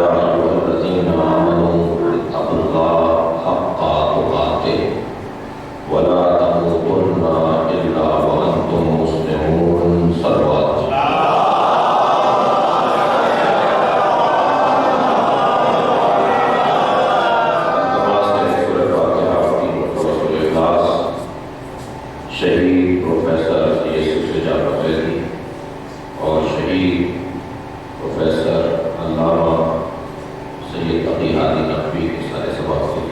يا أيها الذين آمنوا اتقوا الله حق تقاته ولا تموتن إلا وأنتم مسلمون صلوات شہید پروفیسر یوسف شجاع فیضی اور شہید پروفیسر علامہ سید تقی ہادی نقوی کے سارے سبق سے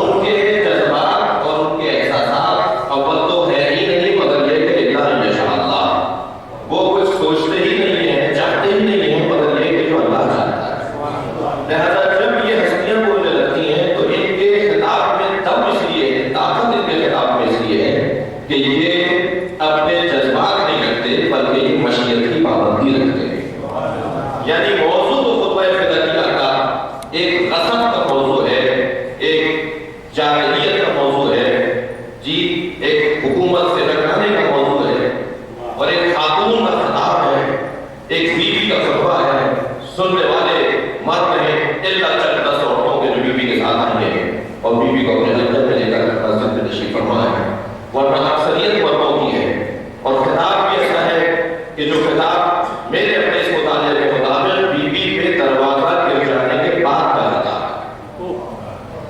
ان کے جذبات اور ان کے احساسات اول تو ہے ہی نہیں، مگر یہ کہ اللہ یعنی موضوع تو خطبہ فدائیہ کا ایک غصب کا موضوع ہے، ایک جاہلیت کا موضوع ہے، جی ایک حکومت سے ٹکرانے کا موضوع ہے، اور ایک خاتون کا خطاب ہے، ایک بیوی کا خطبہ ہے. سننے والے مرد ہیں اللہ چند 10 عورتوں کے جو بیوی کے ساتھ آئے ہیں اور بیوی کو اپنے اندر میں لے کر مسجد میں تشریف فرما ہے، ورنہ اکثریت مردوں کی ہے. اور خطاب بھی ایسا ہے کہ جو خطاب میرے اپنے اس مطالعے کے مطابق بیوی پہ دروازہ گر جانے کے بعد کا خطاب ہے.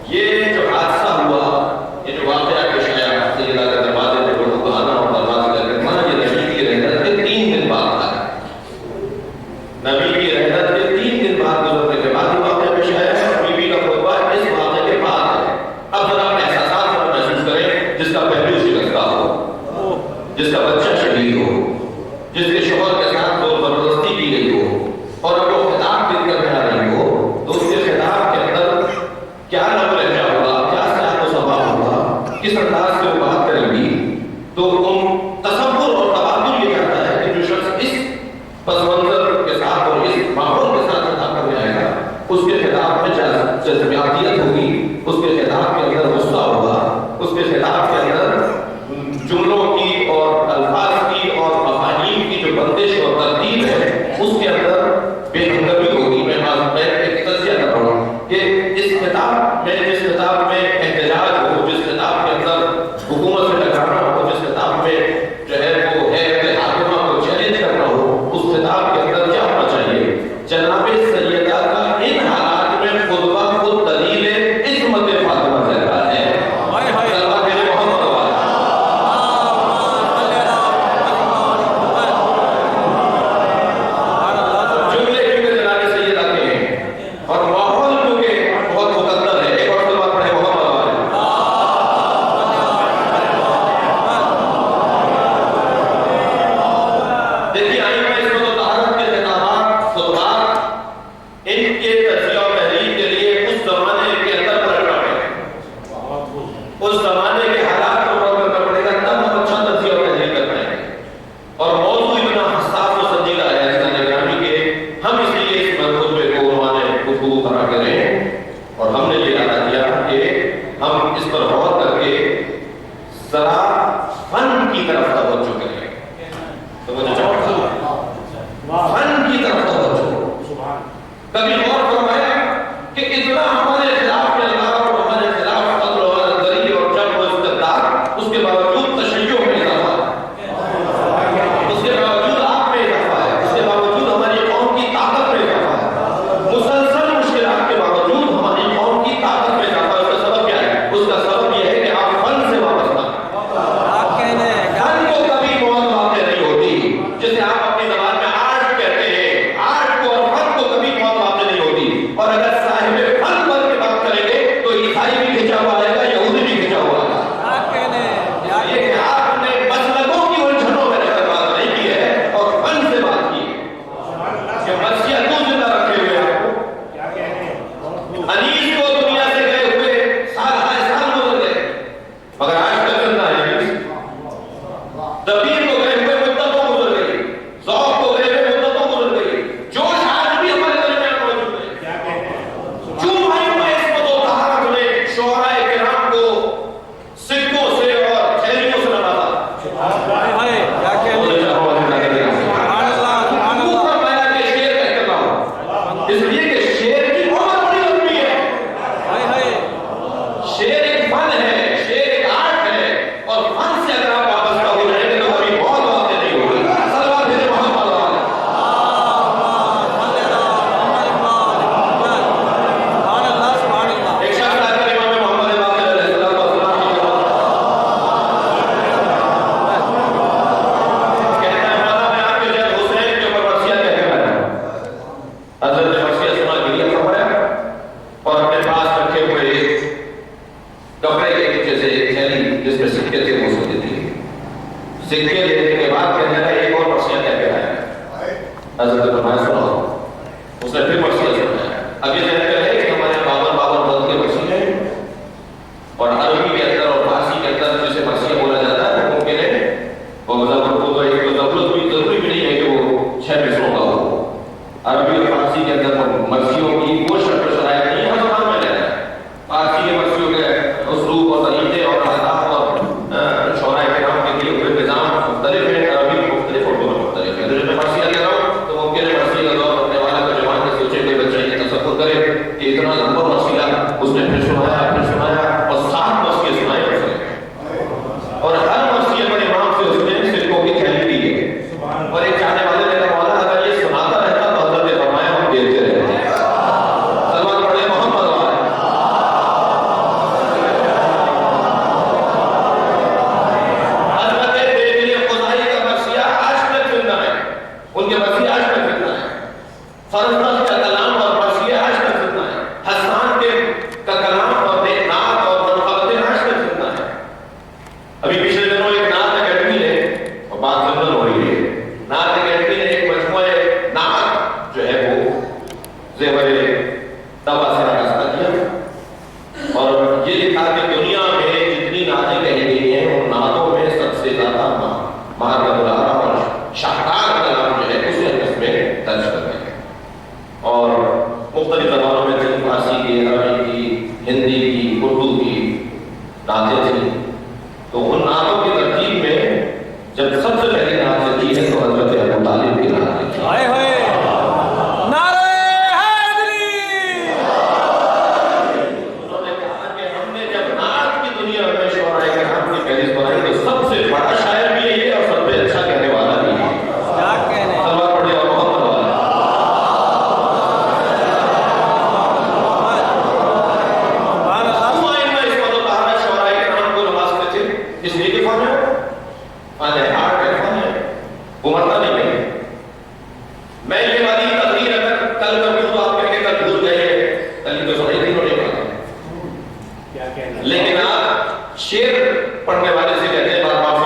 یہ جو حادثہ ہوا، یہ جو واقعہ پیش آیا سیدہ کے دروازے پہ لوگوں کو آنا اور دروازے کا گرمانا، یہ نبی کی رحمت کے 3 دن بعد تھا. نبی کی رحمت کے 3 دن بعد گزرنے کے بعد یہ واقعہ پیش آیا ہے. بیوی کا خطبہ اس واقعے کے بعد ہے. اب ذرا اپنے احساسات پر محسوس کریں. جس کا پہلو شکستہ ہو، جس کا بچہ شہید ہو، جس کے شوہر کے ساتھ زور زبردستی کی گئی ہو، اور اب وہ خطاب دل کر آ رہی ہو، تو اس کے خطاب کے اندر کیا نب لہجہ ہوگا، کیا سیاق و سباق ہوگا، کس انداز سے وہ بات کریں گی. تو ان تصور اور تبادل یہ کہتا ہے کہ جو شخص اس پس منظر کے ساتھ اور اس ماحول کے ساتھ خطاب کرنے آئے گا، اس کے خطاب میں جذباتیت ہوگی، اس کے خطاب کے اندر غصہ ہوگا، اس کے خطاب کے اندر جملوں کی اور الفاظ کی اور مفاہیم کی جو بندش اور ترتیب ہے اس کے اندر بے ہنگمی ہوگی. میں ایک تجزیہ کر رہا ہوں کہ اس خطاب میں، جس خطاب میں احتجاج ہو، جس خطاب کے اندر حکومت سے ٹکرانا ہو، جس خطاب میں جو ہے وہ ہے حاکمہ کو چیلنج کرنا ہو، اس خطاب کے اندر کیا ہونا چاہیے؟ جناب سیدہ کا ان حالات میں خطبہ خود دلیل عصمت فاطمہ زہرا ہے. سکے لینے کے بعد کہنے لگا ایک اور مرثیہ کہہ کے آیا. حضرت فرمایا سنو. اس نے پھر مرثیہ سنایا. اب یہ ذہن میں ہے کہ ہمارے بابر بلد کے مرثیہ ہیں اور عربی کے اندر اور فارسی کے اندر جسے مرثیہ بولا جاتا ہے ممکن ہے وہ ضرورت بھی نہیں ہے کہ وہ 6 مصروں کا ہو. عربی ہوئی ہے. نعت اکیڈمی نے ایک مجموعہ نعت جو ہے وہ زیور طبع سے راستہ کیا اور یہ لکھا کہ دنیا میں جتنی نعتیں کہی گئی ہیں ان نعتوں میں سب سے زیادہ مہارت العرب اور شاہکار کلام جو ہے اسے اس میں درج کر رہے ہیں. اور مختلف زبانوں میں تھی، فارسی کی، عربی کی، ہندی کی، اردو کی نعتیں تھیں. تو ان نعتوں کی ترتیب میں جب سب سے پہلی نعت لکھی ہے تو حضرت ابو طالب کی نعت لکھی ہے. انہوں نے کہا کہ ہم نے جب نعت کی دنیا میں شعراء کرام کی فہرست بنائی تو سب سے بڑا شاعر بھی یہی ہے اور سب سے اچھا کہنے والا بھی ہے. سلوات پڑھیے اور محمد والا. اس لیے کہ فن ہے آرٹ ہے، فن ہے، وہ مرتا نہیں ہے. میں یہ والی تقریر اگر کل کروں تو آپ کہیں گے کل بھول گئے ہیں، کل تو سنائی تھی انہوں نے پڑھا. لیکن آپ شعر پڑھنے والے سے کہتے ہیں بار بار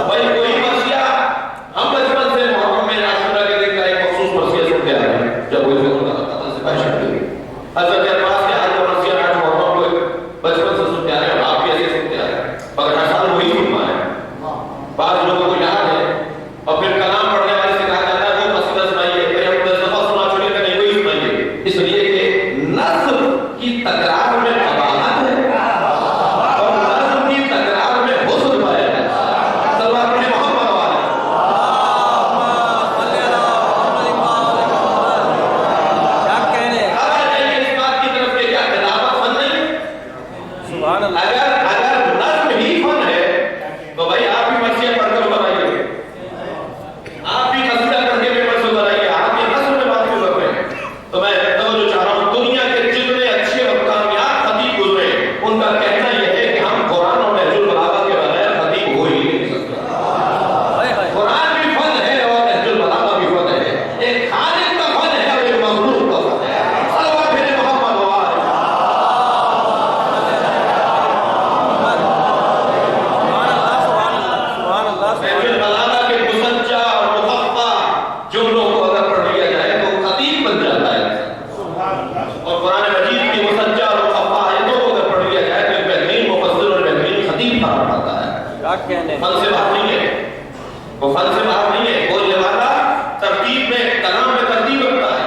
بھائی کوئی مرثیہ ہم بچپن سے محرم میں عاشورہ کے دن کا ایک مخصوص مرثیہ سنتے آ رہے ہیں جب وہ قتل سے پہلے شروع ہوئی. حضرت عباس کے ہاتھ میں مرثیہ آٹھ محرم کو بچپن سے سنتے آ رہے ہیں اور آپ بھی ایسے سنتے آ رہے ہیں مگر ہر سال وہی سن پا رہے ہیں. بعض لوگوں کو یاد ہے اور پھر کلام پڑھنے والے سے کہا جاتا ہے وہ قصیدہ سنائیے، پھر ہم 10 دفعہ سنا چھوڑیے کہ نہیں وہی سنائیے. اس لیے کہ نظم کی تکرار میں قباحت ہے اور نظم کی تکرار میں حسن پایا ہے. سلوات پڑھیے محمد والے. اس بات کی طرف کہ کیا کتابت فن نہیں؟ اگر نظم ہی فن ہے تو بھائی آپ بھی مرثیہ پڑھ کر بنائیے، آپ بھی قصیدہ پڑھ کے پیپر سے بنائیے، آپ بھی نظم میں بات کیوں کر رہے ہیں؟ تو میں توجہ چاہ رہا ہوں دنیا کے جتنے اچھے اور کامیاب خطیب گزرے ان کا کہنا یہ ہے کہ ہم قرآن اور نہج البلاغہ کے بغیر خطیب ہو ہی نہیں سکتے. قرآن بھی فن ہے اور نہج البلاغہ بھی فن ہے. ایک خالق کا فن ہے اور ایک مخلوق کا فن ہے. سلوات پھیرے محمد والے. نہج البلاغہ کے مسجع اور مخفع جملوں کو اگر پڑھ لیا جائے تو خطیب بن جاتا ہے. اور قرآن مجید کی مسجع اور مخفع آیتوں کو اگر پڑھ لیا جائے تو ایک بہترین مفسر اور بہترین خطیب قرار پاتا ہے. فن سے باہر نہیں ہے، وہ فن سے باہر نہیں ہے. بولنے والا ترتیب میں کلام میں ترتیب رکھتا ہے.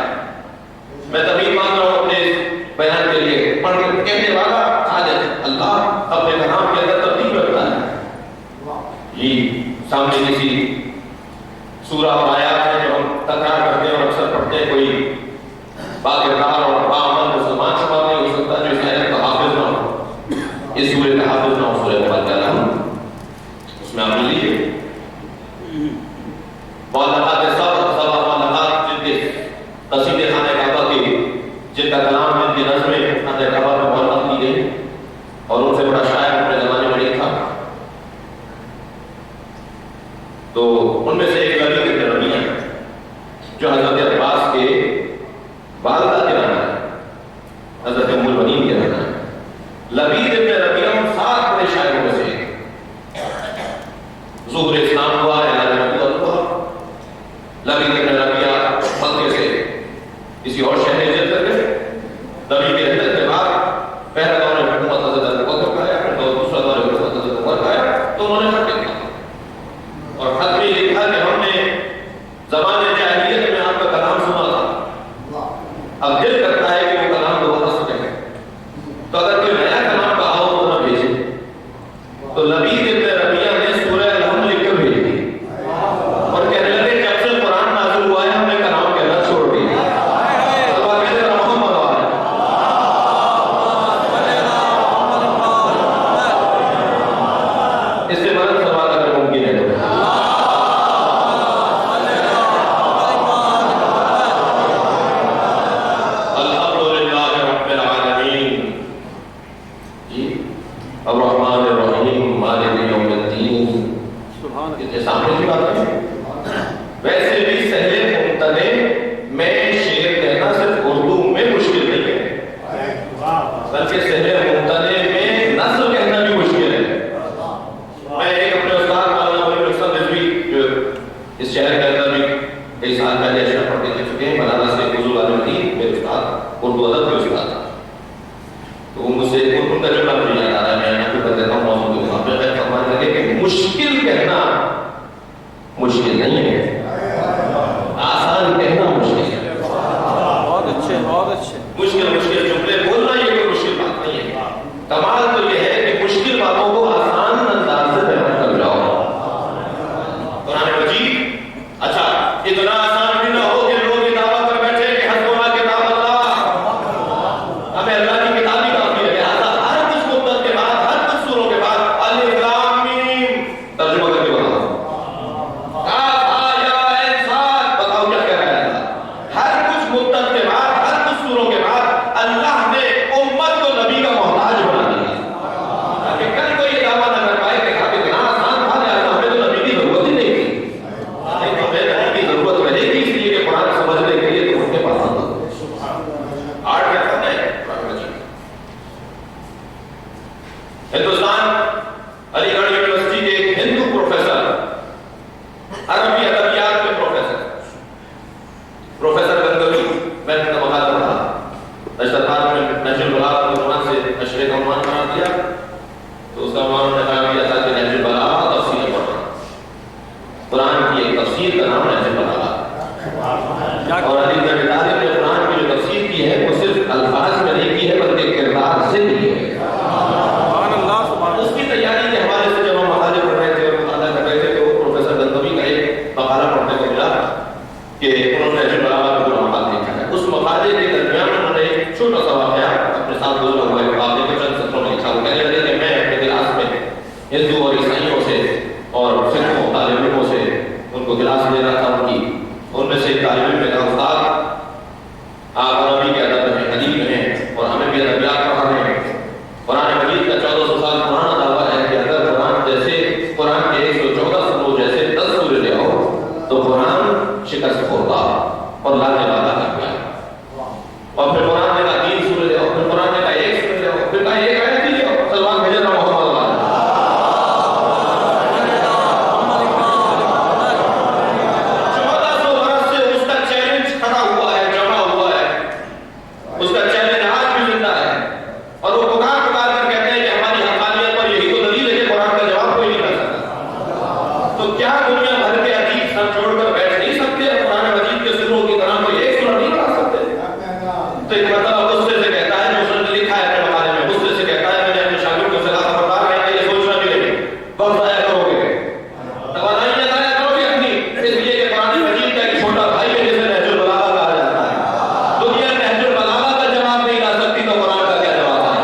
میں تبھی مانگ رہا ہوں اپنے اس بیان کے لیے پڑھ کہنے والا خالق اللہ اپنے کلام کے اندر ترتیب رکھتا ہے. یہ سامنے کسی سورہ اور آیات ہے جو ہم تکرار کرتے ہیں اور اکثر پڑھتے ہیں. کوئی باکردار اور باعمل مسلمان سے بات نہیں ہو سکتا جو اس آیت کا حافظ نہ ہو، اس سورہ کا حافظ نہ ہو. سورہ مبارکہ اس میں آپ لیجیے معلقات سبع معلقات جن کے قصیدے خانہ کعبہ کے جن کا کلام جن کی نظمیں خانہ کعبہ میں معلق کی گئی اور ان سے بڑا شاعر اپنے زمانے میں نہیں تھا. تو ان میں سے ایک لبید ابن ربیعہ جو حضرت عباس کے والدہ کے نام ہے، حضرت ام المؤمنین کے نام ہے. لبید ابن ربیعہ ان 7 بڑے شاعروں میں سے ایک. ظہور اسلام ہوا، اعلان نبوت ہوا. لبید ابن ربیعہ مکے سے کسی اور شہر ہجرت کر گئے. نبی کے ہجرت کے بعد پہلا دور حکومت حضرت ابوبکر کا آیا، پھر دوسرا دور حکومت حضرت عمر کا آیا. تو انہوں نے خط لکھا اور خط میں لکھا کہ ہم نے زمانے جاہلیت میں آپ کا کلام سنا تھا، اب دل کرتا ہے کہ وہ کلام دوبارہ سنیں، تو اگر کوئی نیا کلام کہا ہو تو نہ بھیجیں. تو لبید ابن ربیعہ نے سورہ الحمد لکھ کر بھیج دی اور کہنے لگے جب سے قرآن نازل ہوا ہے ہم نے کلام کہنا چھوڑ دیا. اللہ کہتے ہیں محمد والے. اس سے بڑا سوال اگر ممکن ہے تو الرحمن الرحیم مالک یوم الدین. یہ سامنے کی بات ہے. ویسے بھی سہل ممتنع میں شعر کہنا صرف اردو میں مشکل نہیں ہے بلکہ سہل ممتنع میں نثر کہنا بھی مشکل ہے. میں ایک اپنے استاد مولانا اور علی بن ابی طالب نے قرآن کی جو تفسیر کی ہے وہ صرف الفاظ میں نہیں کی ہے بلکہ کردار سے کی ہے. اس کی تیاری کے حوالے سے جب ہم مقالے پڑھ رہے تھے اور مطالعہ کر رہے تھے تو پروفیسر گندوی کا ایک مقالہ پڑھنے کو ملا کہ انہوں نے نہج البلاغہ کا پورا مقالہ لکھا ہے. اس مقالے کے درمیان انہوں نے ایک چھوٹا سا واقعہ اپنے ساتھ گزرا ہوا ہے واقعے کو چند سطروں میں لکھا. وہ کہنے لگے کہ میں اپنے کلاس میں ہندو اور عیسائیوں سے اور فقہ طالب علموں سے ان کو کلاس دے رہا تھا ان کی. ان میں سے ایک طالب علم نے کہا استاد آپ عربی کے ادب میں ادیب ہیں اور ہمیں بھی ادبیات پڑھانے ہیں. قرآن مجید کا 1400 سال پرانا دعویٰ ہے کہ اگر قرآن کے 114 سوروں جیسے 10 سورے لے آؤ تو قرآن شکست ہوگا اور لانے والا کر گیا. اور پھر قرآن نے کہا 3 سورے لے آؤ, پھر قرآن نے کہا 1 سورے لے آؤ, پھر کہا 1 آیت ہی لے آؤ, سلمان بھیجے نہ محمد والا. 1400 برس سے اس کا چیلنج کھڑا ہوا ہے, جمع ہوا ہے, اس کا چیلنج آج بھی زندہ ہے. اور وہ پکار پکار کر کہتے ہیں کہ ہماری حقانیت پر یہی تو دلیل ہے کہ قرآن کا جواب کوئی نہیں کر سکتا. تو کیا دنیا بھر کے ادیب سر چھوڑ کر بیٹھ نہیں سکتے اور قرآن مجید کے سوروں کی طرح کوئی ایک سورہ نہیں پڑھا سکتے؟ تو ایک مرتبہ غصے سے کہتا ہے, جو اس نے لکھا ہے اپنے مقالے میں, غصے سے کہتا ہے میں نے اپنے شاگردوں سے کہا خبردار ہے کہ یہ سوچنا بھی نہیں, وقت ضائع کرو گے, توانائی ضائع کرو گے اپنی, اس لیے کہ قرآن مجید کا ایک چھوٹا بھائی ہے جسے نہج البلاغہ کہا جاتا ہے. دنیا نہج البلاغہ کا جواب نہیں لا سکتی تو قرآن کا کیا جواب ہے؟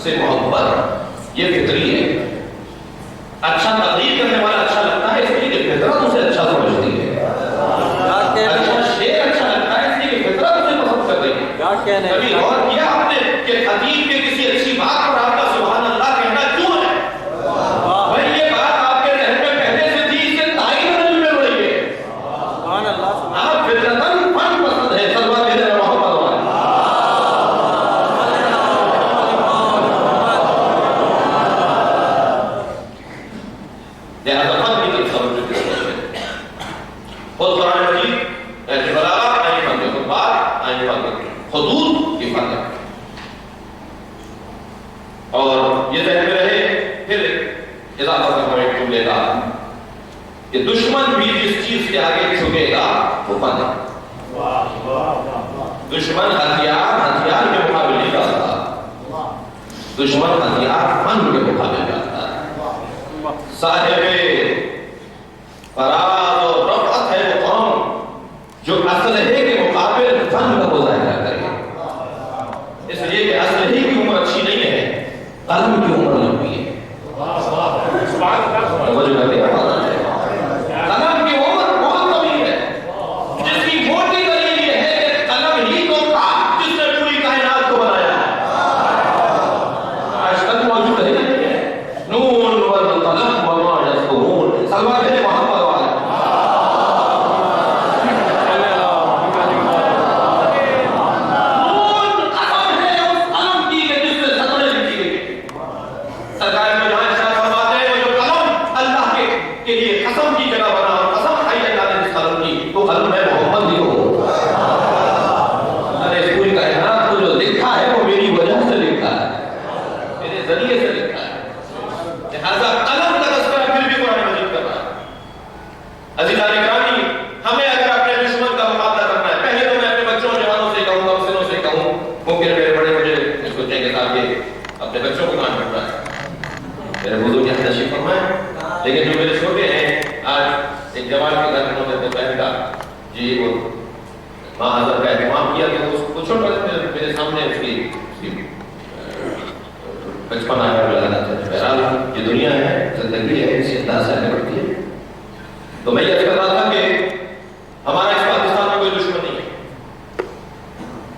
سے محبت یہ فطری ہے. اچھا تقریر کرنے والا اچھا لگتا ہے اس لیے کہ فطرت اسے اچھا سمجھتی ہے. اچھا شعر اچھا لگتا ہے اس لیے کہ فطرت اسے پسند کر رہی ہے. کبھی غور کیا آپ نے کہ خطیب کے کسی اچھی بات پر آپ کا سبحان اللہ کہنا کیوں ہے؟ بھائی یہ بات آپ کے ذہن میں پہلے سے تھی, اس سے تعین نہیں مل رہی ہے. آپ فطرتاً فن پسند ہے, سلمان بھیجے نہ محمد والا. حدود کی حفاظت اور یہ ذہن میں رہے. پھر اضافہ کرنا ایک جملے کا کہ دشمن بھی جس چیز کے آگے جھکے گا وہ فن ہے. دشمن ہتھیار کے مقابل نہیں جاتا, دشمن ہتھیار فن کے مقابل جاتا ہے. صاحب فراز اور رفعت ہے وہ قوم جو اسلحے کے مقابل فن کا مظاہرہ کرے. اس لیے کہ اسلحے کی عمر اچھی نہیں ہے, قلم کی عمر لمبی ہے. قلم کی عمر بہت طویل ہے, جس کی موٹی دلیل یہ ہے کہ قلم ہی تو تھا جس نے پوری کائنات کو بنایا ہے. آج تک موجود ہے نون والقلم وما یسطرون, سلمان بھیجے محمد والا. اپنے بچوں کو کہاں ڈھونڈ رہا ہے؟ میرے بزرگ یہاں تشریف فرمائے، لیکن جو میرے چھوٹے ہیں، آج ایک جوان کے گھر انہوں نے دوپہر کا جی وہ ماں حضرت کا اہتمام کیا کہ اس کو چھوٹا میرے سامنے اس کی بچپن آیا لگانا تھا. بہرحال یہ دنیا ہے، زندگی ہے، اسی انداز سے آگے بڑھتی ہے. تو میں یہ کہہ رہا تھا کہ ہمارا اس پاکستان میں کوئی دشمن نہیں ہے.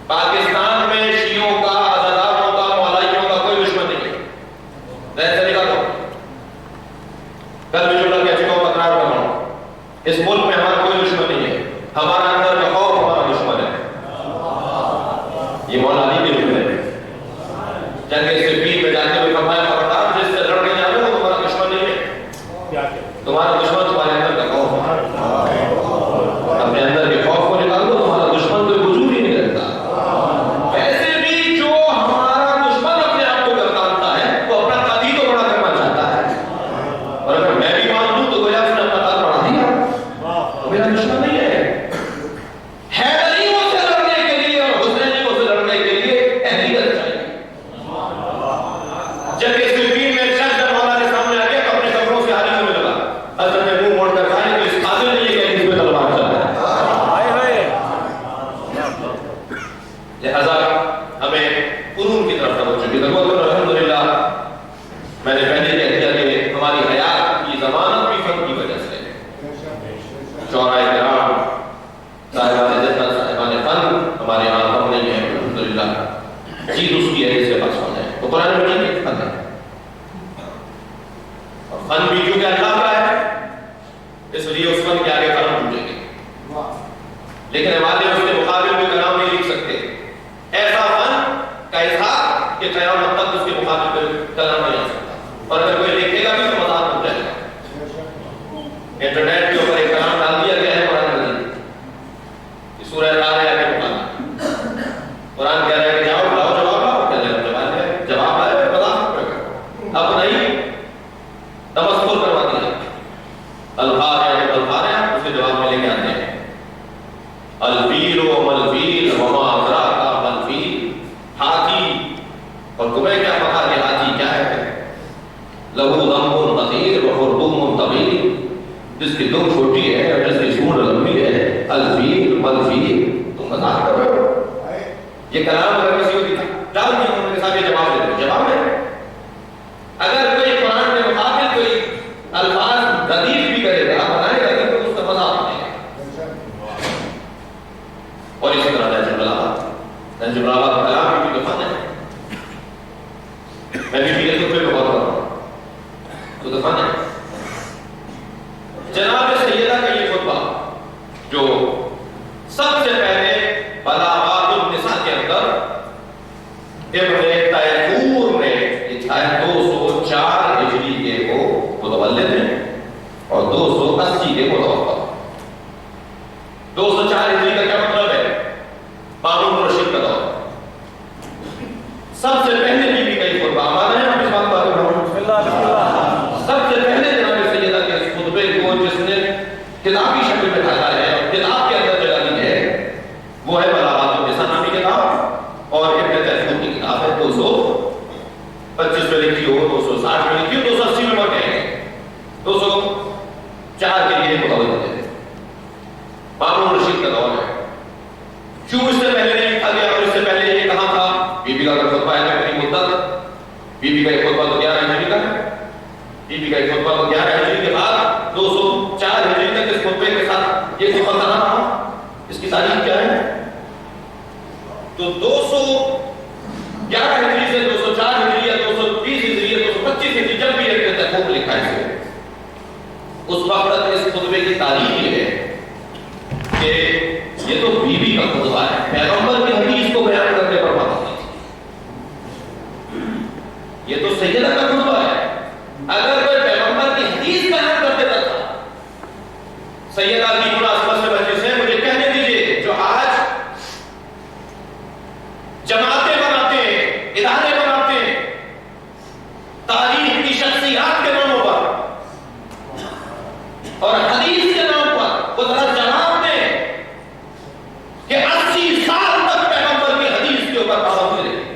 پاکستان میں شیعوں کا، عزاداروں کا، مولائیوں کا کوئی دشمن نہیں ہے. ظاہر طریقہ تو کل بھی جملہ کہہ چکا ہوں، تکرار کر رہا ہوں، اس ملک میں ہمارا کوئی دشمن نہیں ہے. ہمارا اندر کا خوف ہمارا دشمن ہے. یہ مولا علی کے جملے ہیں. جنگ صفین میں جاتے ہوئے فرمایا خبردار جس سے لڑ کے جاتے ہو وہ تمہارا دشمن نہیں ہے. تمہارا دشمن تمہارے اندر کا خوف ہے. اپنے اندر کے خوف کو نکال دو، تمہارا دشمن کوئی وجود ہی نہیں رکھتا. ویسے بھی جو ہمارا دشمن اپنے آپ کو گردانتا ہے وہ اپنا قاضی تو بڑا کرنا چاہتا ہے، اور اگر میں بھی مان لوں تو گویا اس نے اپنا قاض بڑھا دیا. تو میرا دشمن نہیں ہے. حیدریوں سے لڑنے کے لیے اور حسینیوں سے لڑنے کے لیے اہلیت چاہیے. جب اس صفین میں شخص جب مولا کے سامنے آ گیا تو اپنے کپڑوں سے ہاتھ میں لگا. حضرت نے منہ موڑ کر کہا کہ اس قاتل نے یہ کہا کہ اس میں تلوار چل رہا ہے. لہذا ہمیں قرون کی طرف توجہ کی ضرورت ہے. الحمدللہ میں نے پہلے کہہ دیا کہ ہماری حیات کی ضمانت بھی فن کی وجہ سے. شعراء کرام، صاحبان جنت، صاحبان فن ہمارے یہاں ہم نہیں ہیں. الحمدللہ چیز اس کی ہے جس کے پاس فن ہے. تو قرآن مجید میں فن ہے، اور فن بھی کیونکہ اللہ کا ہے اس لیے اس فن کے آگے قلم ٹوٹیں گے. لیکن ہمارے اس کے مقابل میں کلام نہیں لکھ سکتے. ایسا فن کا اظہار کہ قیامت تک اس کے مقابل میں کلام نہیں آ سکتا. اور اگر کوئی لکھے گا بھی تو مذاق ہو جائے گا. انٹرنیٹ کے اوپر ایک کلام ڈال دیا گیا ہے قرآن مجید، یہ سورہ طارق کے مقابل. قرآن کہہ رہا ہے کہ جاؤ لاؤ جواب لاؤ، کہہ رہے ہیں جواب آئے مذاق کرے گا. اب نہیں، تمسخر کروا دیا. القارعہ اس کے جواب میں لے کے آتے ہیں الفیل وما الفیل وما ادراک ما الفیل. ہاتھی، اور تمہیں کیا پتا کہ ہاتھی کیا ہے؟ لہو ذنب قصیر وخرطوم طویل، جس کی دم چھوٹی ہے اور جس کی سونڈ لمبی ہے. الفیل ملفیل، تم مذاق کر رہے ہو. یہ کلام اگر کسی کو ڈال دیا انہوں نے صاحب یہ جواب دے دو، جواب ہے. اگر کوئی قرآن کے مقابل کوئی الفاظ ردیف بھی کرے گا، بنائے گا تو اس کا مذاق نہیں ہے. اور اسی طرح نہج البلاغہ کلام بھی فن ہے. میں بھی یہ تو پھر بہت کر رہا ہوں تو فن ہے. جناب سیدہ کا یہ خطبہ جو سب سے پہلے بلاغات النساء کے اندر ابن تیمور نے لکھا ہے. 204 ہجری کے وہ متولد ہیں اور 280 کے متوفا. 204 ہجری کا کیا مطلب ہے؟ مامون رشید کا دور. سب سے پہلے بی بی کا یہ خطبہ ہمارا ہے. ہم اس بات پر سب سے پہلے جناب سیدہ کے اس خطبے کو جس نے کتابی شکل میں ڈالا ہے اور کتاب کے اندر جگہ دی ہے وہ ہے بلاغات النساء نامی کتاب، اور ابن تیمور کی کتاب ہے. 225 میں لکھی ہو، 260 میں لکھی ہو، 280 میں مر گئے ہیں. 204 کے لیے متولد ہے. مامون رشید کا دور ہے. کیوں اس سے پہلے نہیں لکھا گیا اور اس سے پہلے یہ کہاں تھا؟ بی بی کا خطبہ ہے اپنی مدت. بی بی کا ایک خطبہ تو 11 ہجری کا ہے. بی بی کا ایک خطبہ تو 11 ہجری کے بعد 204 ہجری تک اس خطبے کے ساتھ یہ خطبہ کرنا تھا. اس کی تاریخ کیا ہے؟ تو 211 ہجری سے 204 ہجری یا 220 ہجری یا 225 ہجری جب بھی ایک تحقیق لکھا ہے اس وقت تک اس خطبے کی تاریخ یہ ہے کہ یہ تو بی بی کا خطبہ ہے. پیغمبر کی حدیث کو بیان کرنے پر پابندی تھی. یہ تو سیدہ کا خطبہ ہے. اگر کوئی پیغمبر کی حدیث بیان کر دیتا تھا، سیدہ کی مناسبت سے مجلس ہے مجھے کہنے دیجئے جو آج جماعتیں بناتے ہیں، ادارے بناتے ہیں تاریخ کی شخصیات کے ناموں پر اور حدیث کے نام پر، وہ ذرا جواب دیں کہ 80 سال تک پیغمبر کی حدیث کے اوپر پابندی رہی.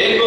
1-2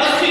80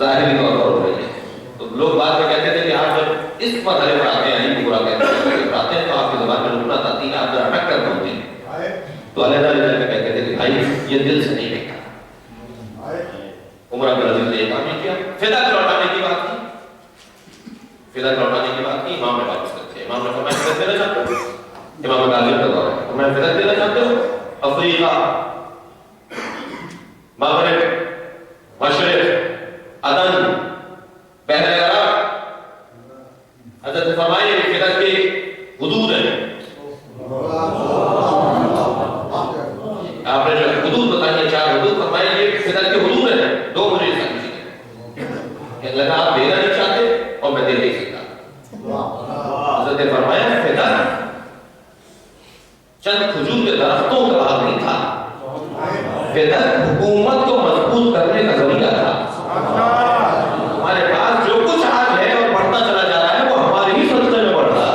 ظاہری طور پر ہو رہی ہے. تو لوگ بعد میں کہتے تھے کہ آپ جب اس مرحلے پر آتے ہیں علی کو برا کہتے ہیں تو آپ کی زبان میں رکنت آتی ہے, آپ ذرا اٹک کر بولتے ہیں. تو علیحدہ علیہ میں کہتے تھے کہ بھائی یہ دل سے نہیں نکلا. عمر بن عزیز نے یہ کام نہیں کیا. فدا لوٹانے کی بات کی, فدا لوٹانے کی بات کی, امام نے واپس کرتے ہیں. امام نے فرمایا فدا دینا چاہتے ہو, امام غالب کا دور ہے, فرمایا فدا دینا چاہتے ہو, افریقہ, مغرب, مشرق, عدن, بحر عرب, حضرت فرمائے فدا کی حدود ہیں. آپ نے جو حدود بتائی ہیں 4 حدود, فرمائے یہ فدا کی حدود ہیں. 2 مجھے کہ لگا آپ دینا نہیں چاہتے اور میں دے نہیں سکتا. حضرت فرمایا فدا چند کھجور کے درختوں کا بات نہیں تھا, فدا حکومت کو مضبوط کرنے کا ذریعہ تھا. ہمارے پاس جو کچھ آج ہے اور بڑھتا چلا جا رہا ہے وہ ہمارے ہی سلسلے میں بڑھ رہا ہے.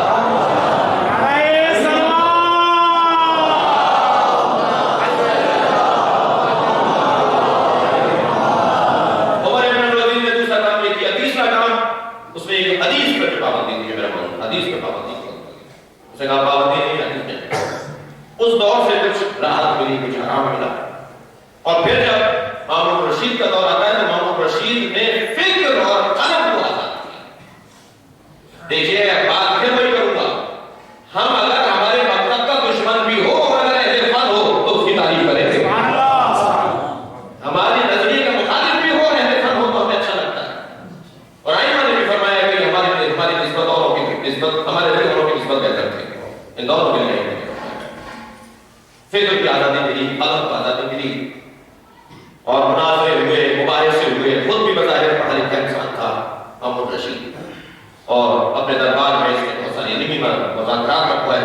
اس نے کہا پابندی نہیں ہے. اس دور سے کچھ راحت ملی, کچھ آرام ملا. اور پھر جب مامون رشید کا دور آتا ہے تو مامون رشید نے فکر اور قلم کو آزاد کیا. دیکھیے بات پھر وہی کروں گا, ہم اگر ہمارے مقصد کا دشمن بھی ہو اور اگر اہل فن ہو تو اس کی تعریف کریں گے. ہماری نظریے کا مخالف بھی ہو اور اہل فن ہو تو ہمیں اچھا لگتا ہے. اور آئمہ نے بھی فرمایا کہ ہماری نسبت اوروں کی نسبت, ہمارے اوروں کی نسبت بہتر تھی. ان دونوں کے لیے فکر کی آزادی ملی, قلم کی آزادی ملی, اور مناظرے ہوئے, مباحثے ہوئے. خود بھی بظاہر پڑھا لکھا انسان تھا مامون رشید, اور اپنے دربار میں اس نے بہت ساری علمی مذاکرات رکھوائے.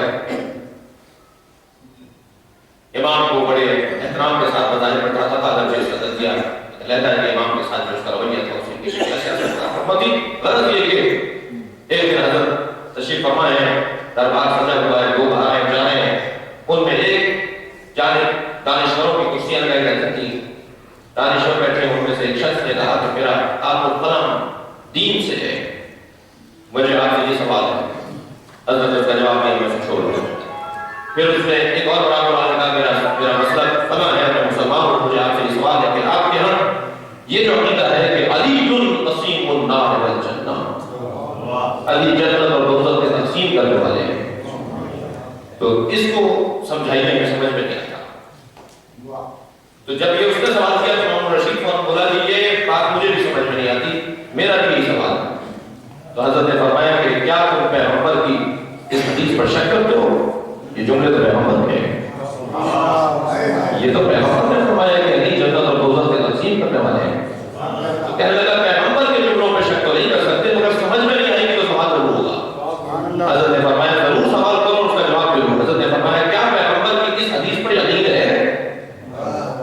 امام کو بڑے احترام کے ساتھ بظاہر پڑھاتا تھا. درجے سے عزت دیا لیتا ہے کہ امام کے ساتھ جو اس کا رویہ تھا اس کی سیاست. غرض یہ کہ ایک دن حضرت تشریف فرما ہے, دربار سجا ہوا ہے, 2 بہاریں جا رہے ہیں. ان میں ایک جانب دانشوروں کی کرسیاں لگائی جاتی تھیں. دانشور بیٹھے, ان میں سے ایک شخص نے کہا کہ میرا آپ کو قلم دین سے ہے, مجھے آپ سے یہ سوال ہے. حضرت اس کا جواب نہیں, میں سے چھوڑ دوں. پھر اس نے ایک اور بڑا قرآن کہا میرا مسئلہ فلاں ہے, میں مسلمان ہوں, مجھے آپ سے یہ سوال ہے کہ آپ کے ہاں یہ جو عقیدہ ہے کہ علی قسیم النار والجنہ, علی جنت اور دوزخ کے تقسیم کرنے والے ہیں, تو اس کو سمجھائیے, میں سمجھ میں نہیں آتا. تو جب یہ اس نے سوال کیا تو مامون رشید فوراً بولا کہ یہ بات مجھے بھی سمجھ میں نہیں آتی, میرا بھی یہی سوال ہے. تو حضرت نے فرمایا کہ کیا تم پیغمبر کی اس حدیث پر شک کرتے ہو؟ یہ جملے تو پیغمبر کے ہیں, یہ تو پیغمبر نے فرمایا کہ علی جنت اور دوزخ کے تقسیم کرنے والے ہیں. تو کہنے لگا پیغمبر کے جملوں پہ شک تو نہیں کر سکتے, مگر سمجھ میں نہیں آئے گی تو سوال ضرور ہوگا. حضرت نے فرمایا ضرور سوال کرو, اس کا جواب دے دو. حضرت نے فرمایا کیا پیغمبر کی اس حدیث پر یقین ہے؟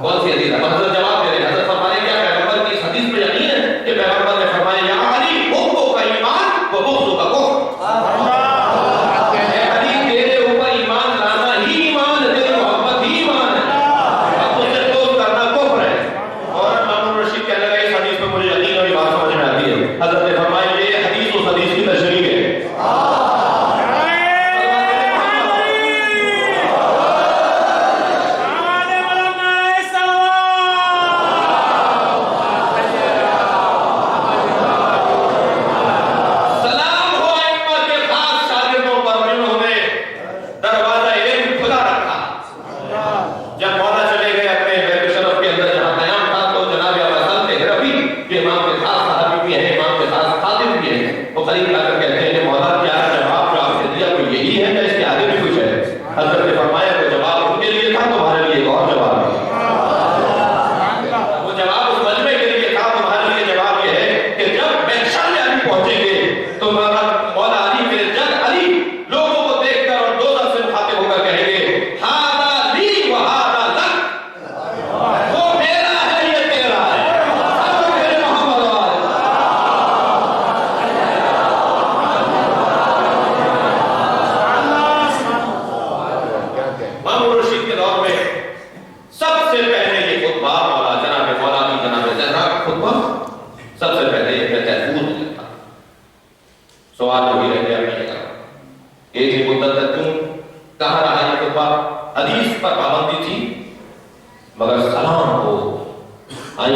کون سی حدیث ہے؟ حضرت جواب دے رہے. حضرت فرمایا کیا پیغمبر کی اس حدیث پر یقین ہے کہ پیغمبر نے فرمایا یا علی حبو کا ایمان و بغض کا کفر. علی تیرے اوپر ایمان لانا ہی ایمان ہے, تیری محبت ہی ایمان ہے. اب تو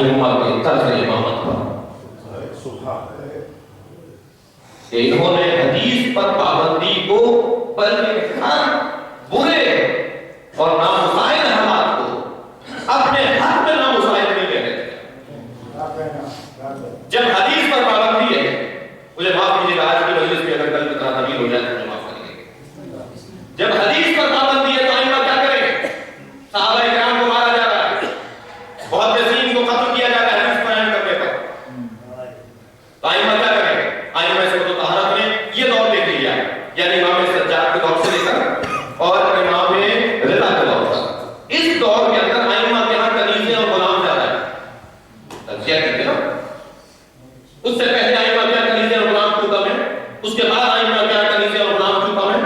امت کے طرز امامت پر کہ انہوں نے حدیث پر پابندی کو بلکہ ہر برے اور نامسائل حالات کو اپنے حق میں نامسائل نہیں کہتے تھے. جب حدیث پر پابندی ہے، مجھے معاف کیجیے گا آج کی مجلس میں اگر کل کی طرح طویل ہو جائے تو مجھے معاف کریے. جب حدیث پر پابندی ہے تو ائمہ کیا کریں گے؟ صحابہ کرام کو مارا جا رہا ہے، محدثین کو قتل کیا جا رہا ہے حدیث بیان کرنے پر، تو ائمہ کیا کریں گے؟ ائمہ اس وقت طہارت میں یہ دور دیکھ لیا، یعنی امام سجاد کے دور سے لے کر اور امام رضا کے دور تک. اس دور کے اندر ائمہ کے ہاں کنیزیں اور غلام زیادہ ہے. تجزیہ کیجیے نا، اس سے پہلے ائمہ کیا کنیزیں اور غلام کیوں کم ہے، اس کے بعد ائمہ کیا کنیزیں اور غلام کیوں کم ہے.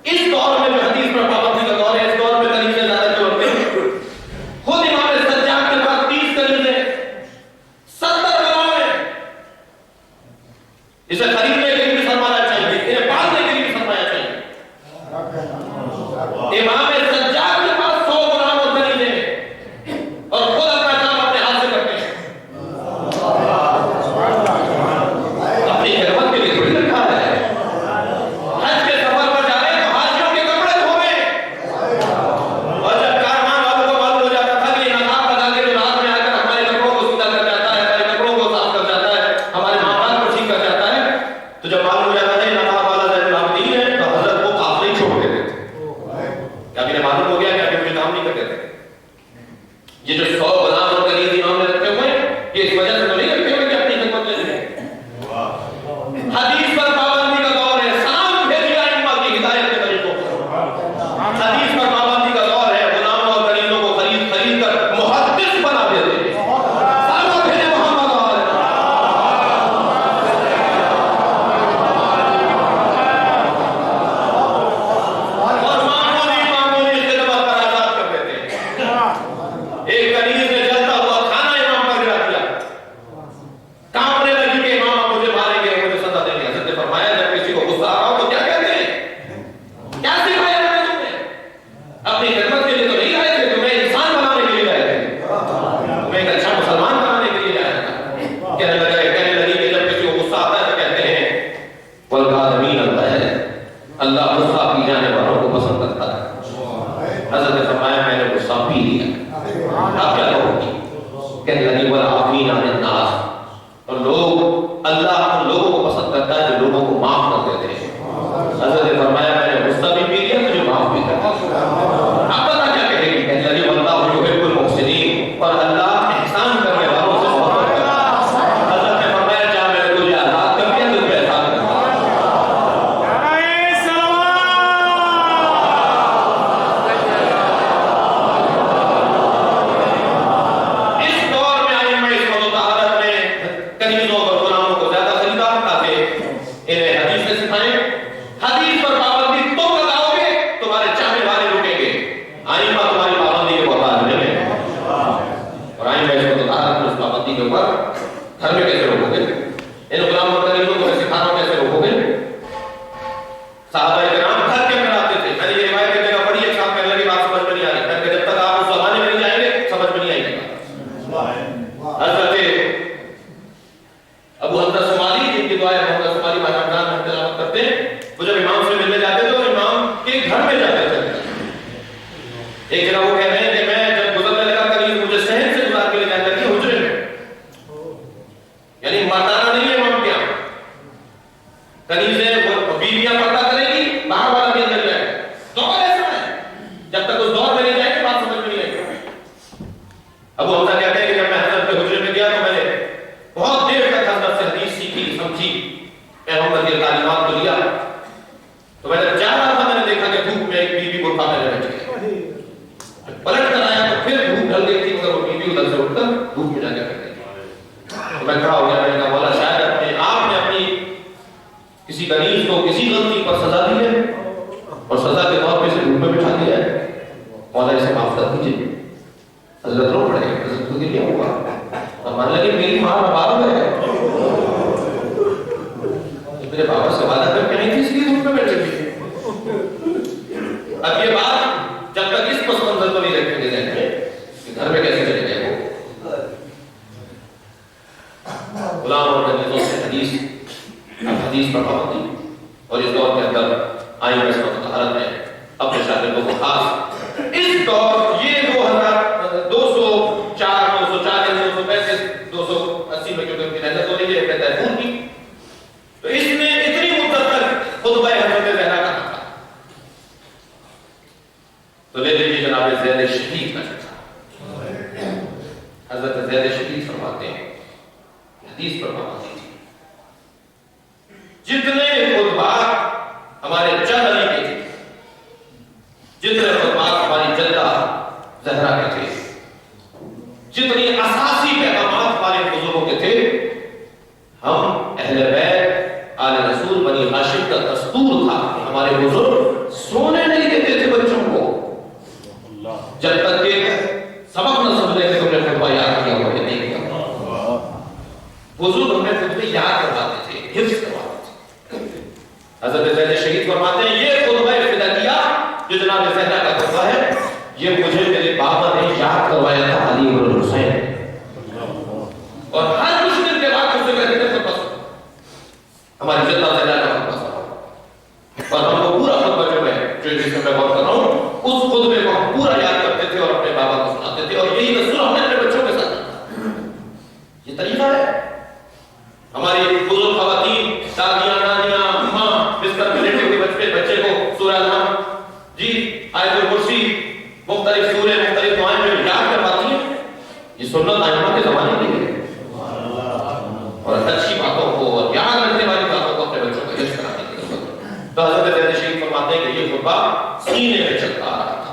اس دور میں جو حدیث پر پابندی کا دور ہے، اس دور میں کنیزیں زیادہ کیوں ہوتے ہیں؟ خود امام سجاد کے پاس 30 کنیزیں 70 غلام ہیں. اسے خریدنے کے لیے بھی سرمایہ چاہیے، انہیں پالنے کے لیے بھی سرمایہ چاہیے. امام سجاد کے پاس 100 غلام اور کنیزیں ہیں اور خود اپنا کام اپنے ہاتھ سے کرتے ہیں. اپنی خدمت کے لیے تھوڑی رکھا ہے. حج کے سفر پر جا رہے ہیں تو حاجیوں کے کپڑے دھو رہے ہیں، اور جب کارواں والوں کو معلوم ہو جاتا تھا کہ یہ نقاب لگا کے جو رات میں آ کر ہمارے کپڑوں کو سیدھا کر جاتا ہے، ہمارے کپڑوں کو صاف کر جاتا ہے، ہمارے معاملات کو ٹھیک کر جاتا ہے، تو جب معلوم ہو جاتا ہے یہ نقاب والا زین العابدین ہے تو حضرت کو قافلے ہی چھوڑ دیتے تھے. کیا انہیں معلوم ہو گیا کہ ابھی مجھے کام نہیں کرتے تھے؟ یہ جو 100 غلام اور کنیز امام نے رکھے ہوئے ہیں، یہ اس وجہ سے تو نہیں رکھے ہوئے کہ اپنی خدمت لے لیں. حدیث پر پابندی کا دور ہے، سلام بھیجیے ائمہ کی ہدایت کے طریقوں پر. حدیث پر پابندی کا دور ہے، غلاموں اور کنیزوں کو خرید کر محدث بنا دیتے ہیں. سلام بھیجیے محمد اور معمولی خدمت پر آزاد کر دیتے ہیں. ایک کنیز نے جلتا ہوا کھانا امام پر گرا دیا، کانپنے لگی کہ امام اب مجھے ماریں گے، مجھے سزا دیں گے. حضرت نے فرمایا جب کسی کو غصہ آ رہا ہو تو کیا کہتے ہیں؟ کیا سکھایا ہے تم نے؟ اپنی خدمت کے لیے تو نہیں آئے تھے، تمہیں انسان بنانے کے لیے آئے تھے، تمہیں ایک اچھا مسلمان بنانے کے لیے آیا تھا. کہنے لگی کہ جب کسی کو غصہ آتا ہے تو کہتے ہیں والکاظمین الغیظ، اللہ غصہ پی جانے والوں کو پسند کرتا ہے. حضرت نے فرمایا میں نے غصہ پی لیا، اب کیا کرو گی؟ کہنے لگی والعافین عن الناس، اور لوگ اللہ ان لوگوں کو پسند کرتا ہے جو لوگوں کو معاف کر دیتے ہیں. حضرت نے فرمایا میں نے غصہ بھی پی لیا، مجھے معاف بھی کر دیا. اب پتہ کیا کہے گی؟ کہنے لگی واللہ یحب المحسنین، اور اللہ احسان کرنے والوں سے محبت کرتا ہے. حضرت نے فرمایا جا میں نے تجھے آزاد کر دیا، تجھ پہ احسان کرتا ہے. اس دور میں ائمہ اس وقت طہارت میں کنیزوں اور غلاموں کو زیادہ خریدا تاکہ انہیں حدیثیں سکھائیں. حدیث پر پابندی تم لگاؤ گے، تمہارے چاہنے والے رکیں گے. ائمہ تمہاری پابندی کے محتاج نہیں ہیں. اور ائمہ اس وقت طہارت میں اس پابندی کے اوپر گھر میں کیسے روکو گے؟ ان غلاموں اور کنیزوں کو سکھانا کیسے روکو گے؟ صحابہ کرام گھر کے اندر آتے تھے. میں نے یہ روایت کی جگہ پڑھی ہے، صاحب کہنے لگے بات سمجھ میں نہیں آ رہی. میں کہ جب تک آپ اس زمانے میں نہیں جائیں گے سمجھ میں نہیں آئے گی. حضرت ابو حمزہ شمالی جن کی دعائیں محمد شمالی بھائی رمضان میں تلاوت کرتے ہیں، وہ جب امام سے ملنے جاتے تو امام کے گھر میں جاتے تھے. ایک جگہ وہ کہہ رہے ہیں کہ میں جب گزرنے لگا کنیز مجھے صحن سے گزار کے لے جانے لگی حجرے میں، یعنی مردانہ نہیں ہے امام کے یہاں. کنیزیں بیویاں پردہ کریں گی، باہر والا بھی اندر جائے. دور ایسا ہے، جب تک اس دور میں نہیں جائیں گے بات سمجھ میں نہیں آئے گی. ابو حمزہ کہتے ہیں کہ جب میں حضرت کے حجرے میں گیا تو میں نے بہت دیر تک حضرت سے حدیث سیکھی، سمجھی، پیغمبر کی تعلیمات کو لیا. تو میں جب جا رہا تھا میں نے دیکھا کہ دھوپ میں ایک بیوی برقع میں بیٹھی ہے. پلٹ کر آیا تو پھر دھوپ ڈھل گئی تھی، مگر وہ بیوی ادھر سے اٹھ کر دھوپ میں جا کے بیٹھ گئی. تو میں کھڑا ہو گیا، میں نے کہا مولا شاید اپنے آپ نے اپنی کسی کنیز کو کسی غلطی پر سزا دی ہے اور سزا کے طور پہ اسے دھوپ میں بٹھا دیا ہے. مولا اسے معاف کر دیجیے. حضرت رو پڑے. حضرت کو حضرت زید شریف فرماتے ہیں، حدیث پر پابندی تھی، جتنے خطبات ہمارے جد علی کے تھے، جتنے خطبات ہماری جدہ زہرا کے تھے، جتنی اساسی پیغامات ہمارے بزرگوں کے تھے، ہم اہل بیت آل رسول بنی ہاشم کا دستور تھا کہ ہمارے بزرگ سونے نہیں دیتے تھے بچوں کو جب تک کہ سبق نہ سمجھے کہ تم نے خطبہ یاد کیا ہو یا نہیں کیا۔ بزرگ ہمیں خطبے یاد کرواتے تھے، حفظ کرواتے تھے۔ حضرت زید شہید فرماتے ہیں یہ خطبہ فدائیہ جو جناب زہرا کا خطبہ ہے، یہ مجھے میرے بابا نے یاد کروایا تھا علی بن حسین، اور ہر کچھ دن کے بعد اس سے کہتے تھے خطبہ ہماری جدہ زہرا کا خطبہ، اور ہم کو پورا خطبہ جو جس میں بات کر رہا ہوں اس خطبے کو ہم پورا یاد کرتے تھے اور اپنے بابا کو سناتے تھے، اور یہی دستور ہم نے اپنے بچوں کے ساتھ، یہ طریقہ ہے۔ ہماری بزرگ خواتین، دادیاں، نانیاں، اماں بستر پہ لیٹے ہوئے بچے کو سورہ الحمد، جی آیت الکرسی، مختلف سورے، مختلف دعائیں جو یاد کرواتی ہیں، یہ سنت ائمہ کے زمانے کی ہے، اور اچھی باتوں کو اور یاد رکھنے والی باتوں کو اپنے بچوں کو حفظ کرانے کی ضرورت ہے۔ تو حضرت زید شریف فرماتے ہیں کہ یہ خطبہ سینے میں چلتا آ رہا تھا،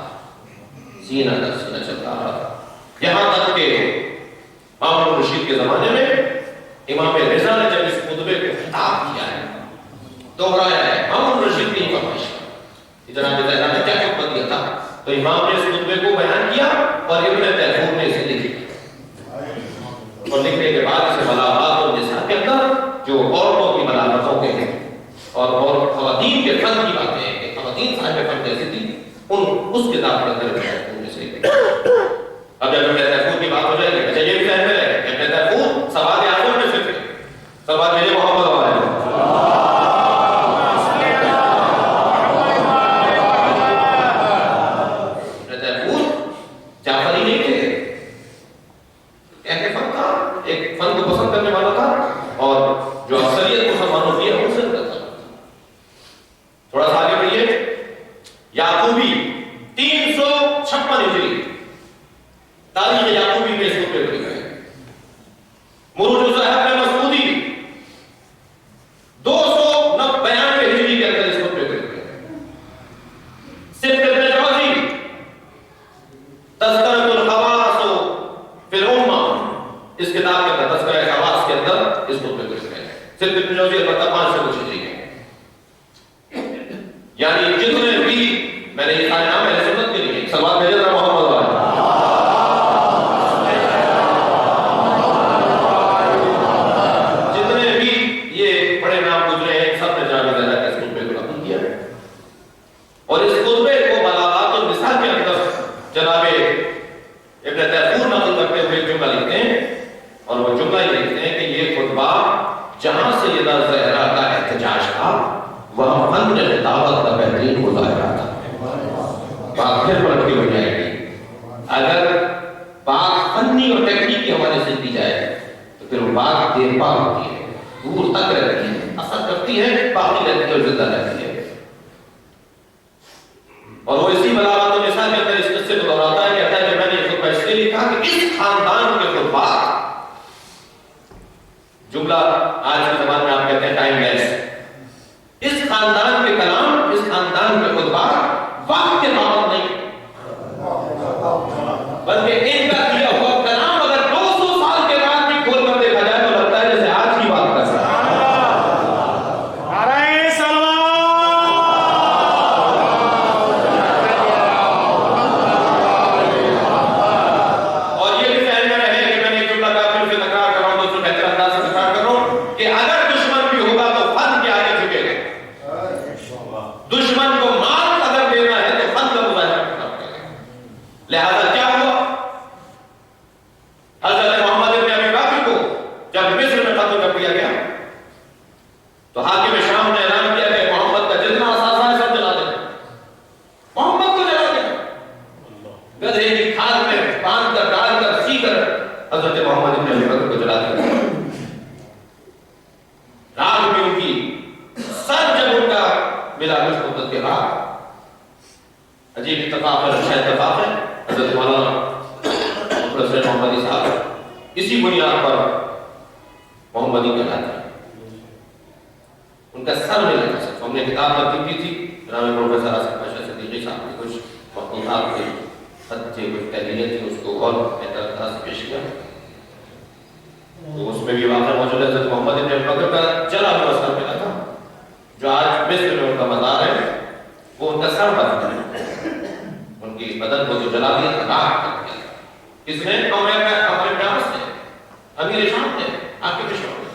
سینہ در سینہ چلتا آ رہا تھا، یہاں تک کہ مامون رشید کے زمانے میں امام رضا نے جب اس خطبے کو خطاب کیا ہے، دوہرایا ہے، مامون رشید کی فرمائش کہ جناب زہرا نے کیا خطبہ دیا تھا، تو امام نے اس خطبے کو بیان کیا اور ابن تیمور نے اسے لکھ دیا، اور لکھنے کے بعد اسے بلاغات النساء کے اندر جو عورتوں کی بلاغتوں کے ہیں اور خواتین کے فن کی باتیں ہیں کہ خواتین صاحب فن کیسی تھی، اس کتاب کے اندر ان میں سے اب جب ابن تیمور کی بات ہو جائے گی، اچھا یہ بھی ذہن میں رہے ابن تیمور سواد اعظم میں سے تھے، سواد میرے محمد والے ابن تیمور جعفری نہیں تھے، اہل فن تھا، ایک فن کو پسند کرنے والا تھا، اور جو اکثریت مسلمانوں کی ہے ان سے کرتا تھا۔ تھوڑا سا آگے بڑھیے، یعقوبی 356 ہجری تاریخ یعقوبی میں اس کو پہ لکھا ہے، مروج الذهب میں مسعودی 292 ہجری کے اندر اس کو پہ لکھا ہے، سبت ابن جوزی تذکرۃ الخواص فی الامہ، اس کتاب کے اندر تذکرہ خواص کے اندر اس کو پہ لکھا ہے، سبت ابن جوزی البتہ 500 ہجری ہے، یعنی جتنے بھی میں نے یہ کہا نام اہل سنت کے لیے سلوات بھیجے ذرا محمد والے، جتنے بھی یہ بڑے نام گزرے ہیں سب نے جناب زہرا کے اس خطبے کو نقل کیا ہے، اور اس خطبے کو بلاغات النساء کے اندر جناب ابن تیمور نقل کرتے ہوئے جملہ لکھتے ہیں، اور وہ جملہ یہ لکھتے ہیں کہ یہ خطبہ جہاں سیدہ زہرا کا احتجاج تھا وہاں فن خطابت کا بہترین مظاہرہ تھا۔ بات پھر پلٹ کے ہو جائے گی، اگر بات فنی اور ٹیکنیک کی حوالے سے دی جائے تو پھر وہ بات دیر پا ہوتی ہے، دور تک رہتی ہے، اثر کرتی ہے، باقی رہتی ہے اور زندہ رہتی ہے، اور وہ اسی بلاغات النساء کے اندر اس قصے کو دہراتا ہے، کہتا ہے کہ میں نے یہ خطبہ اس لیے لکھا کہ اس خاندان کے خطبات، جملہ آج کے زمانے میں آپ کہتے ہیں ٹائم لیس، اس خاندان کے کلام، اس خاندان کے خطبات وقت کے پابند نہیں، بلکہ ان کا کیا ہوا کلام اگر 200 سال کے بعد بھی کھول کر دیکھا جائے تو لگتا ہے جیسے آج کی بات کر رہا ہے۔ اور یہ بھی ذہن میں رہے کہ میں نے جملہ کا پھر سے تکرار کر رہا ہوں، دوسروں بہتر انداز سے تکرار کر رہا ہوں کہ اگر اسی بنیاد پر محمدی کہلاتے ہیں. ان کا سر ملا تھا. ہم نے کتاب ترتیب کی تھی جناب پروفیسر آصف پاشا صدیقی صاحب نے کچھ مخطوطات کے خط تھے، کچھ تحریریں تھیں، اس کو اور بہتر طرح سے پیش کیا. تو اس میں بھی واقعہ موجود ہے حضرت محمد ابن ابی بکر کا جلا ہوا سر ملا تھا. جو آج مصر میں ان کا مزار ہے وہ ان کا سر بن گیا. ان کی بدن کو جو جلا دیا تھا، راکھ کر دیا. کس نے؟ ہمارے پیامس نے، امیر شام نے، آپ کے پشور نے.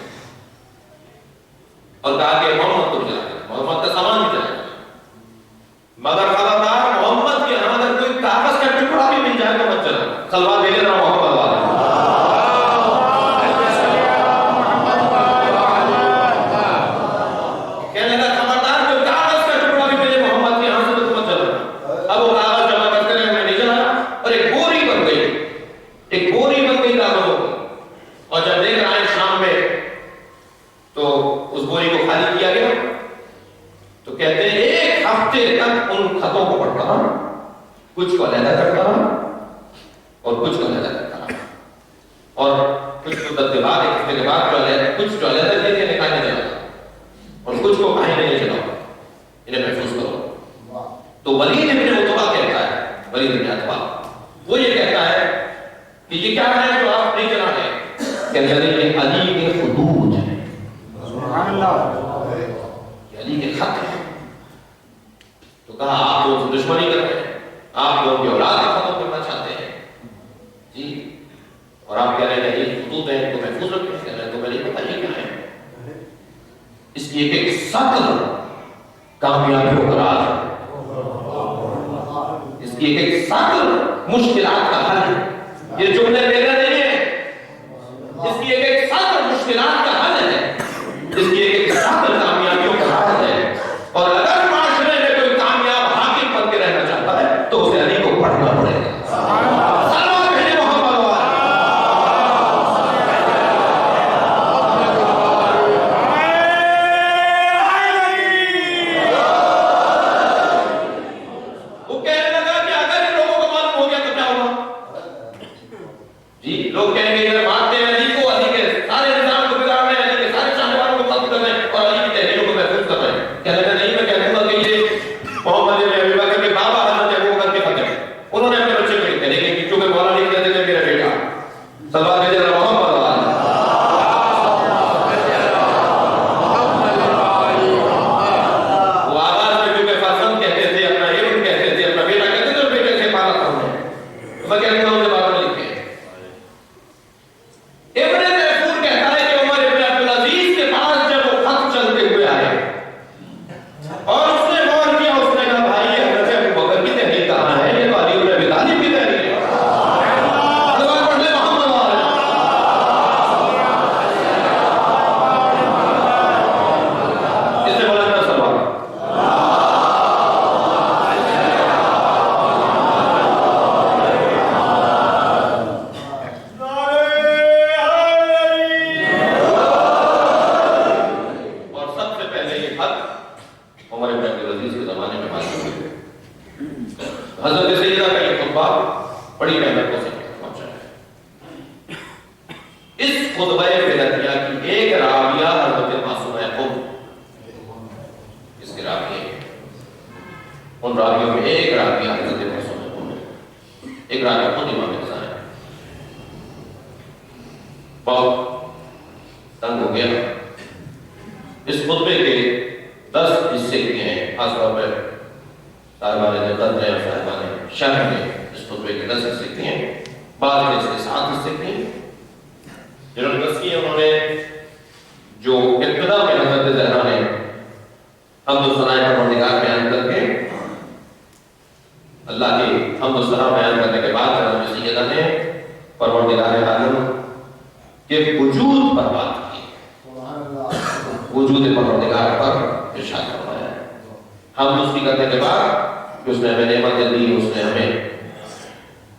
اور کہا کہ محمد کو جلا دیا، محمد کا سامان بھی جلا دیا. مگر خبردار، محمد کے یہاں اگر کوئی کاغذ کا ٹکڑا بھی مل جائے تو مت جلانا. سلوات بھیجے نا محمد والے. کچھ کو علیحدہ کرتا رہا اور کچھ کو علیحدہ کرتا رہا، اور کچھ کو کے بعد ایک ہفتے کے بعد کچھ جو علیحدہ کیے تھے نکالنے چلا اور کچھ کو کہیں نہیں چلاؤ، انہیں محفوظ کرو. تو ولید ابن عتبہ کہتا ہے، ولید ابن عتبہ وہ یہ کہتا ہے کہ یہ کیا ہے جو آپ نہیں چلا رہے؟ کہتے ہیں یہ علی کے خطوط ہیں. سبحان اللہ، یہ علی کے خط ہیں. تو کہا آپ لوگ دشمنی کر رہے ہیں، آپ لوگ کی اولاد کو ختم کرنا چاہتے ہیں جی، اور آپ کہہ رہے ہیں یہ خطوط ہیں تو محفوظ رکھیں. کہہ رہے ہیں تو میں نہیں پتا یہ کیا ہے. اس کی ایک سطر کامیابیوں کا راز ہے. اس کی ایک سطر مشکلات کا حل ہے. یہ جملے میرے نہیں ہیں. اس کی ایک سطر مشکلات کا حل ہے. اس کی ایک سطر کامیابیوں کا راز ہے. اور اگر تو اسے علی کو پڑھنا پڑے گا. وہ کہنے لگا کہ اگر ان لوگوں کو معلوم ہو گیا تو کیا ہوگا؟ جی لوگ کہیں گے یہ مانتے ہیں علی کو، علی کے سارے نظام کو بگاڑ رہے ہیں، علی کے سارے چاہنے کو ختم کر رہے ہیں اور علی کی تحریروں کو محفوظ کر رہے ہیں. کہنے لگا نہیں، میں کہہ دوں گا کہ یہ محمد ابن ابی بکر کے بابا حضرت ابو بکر کے خط ہیں. انہوں نے اپنے بچے کو لکھے، لیکن کہ چونکہ مولا لکھ دیتے تھے میرا بیٹا سلوات بھیجے نا محمد والے. وہ آغاز میں کیونکہ فرزند کہتے تھے، اپنا ابن کہتے تھے، اپنا بیٹا کہتے تھے، اور بیٹے سے پالا تھا انہوں نے. میں کہتا ہوں بابا لکھے. ابن تیمور کہتا ہے کہ عمر ابن عبدالعزیز کے پاس جب وہ خط چلتے ہوئے آئے اور اس نے غور کیا، اس نے کہا بھائی حضرت ابو بکر کی تحریر کہاں ہے؟ یہ تو علی بن ابی طالب کی تحریر ہے. حضرت سیدہ کا یہ خطبہ بڑی محنتوں سے پہنچا ہے. اس خطبہ فدیہ کی ایک راویہ حضرت معصومہ خود، اس کے راویہ ان راویوں میں ایک راویہ حضرت معصومہ خود، ایک راویہ خود امام رضا ہے. بہت تنگ ہو گیا. اس خطبے کے 10 حصے کیے ہیں، خاص طور پر صاحبان نے قدر اور صاحبان شرح میں اس خطبے کے 10 حصے کیے ہیں. بعض نے اس کے 7 حصے کیے ہیں. جنہوں نے بس کیے انہوں نے جو ابتدا میں حضرت زہرا نے حمد و ثناء پروردگار بیان کر کے، اللہ کی حمد و ثناء بیان کرنے کے بعد حضرت سیدہ نے پروردگار عالم کے وجود پر بات کی، وجود پروردگار پر ارشاد فرمایا. ہم اس کی کرنے کے بعد کہ اس نے ہمیں نعمتیں دی،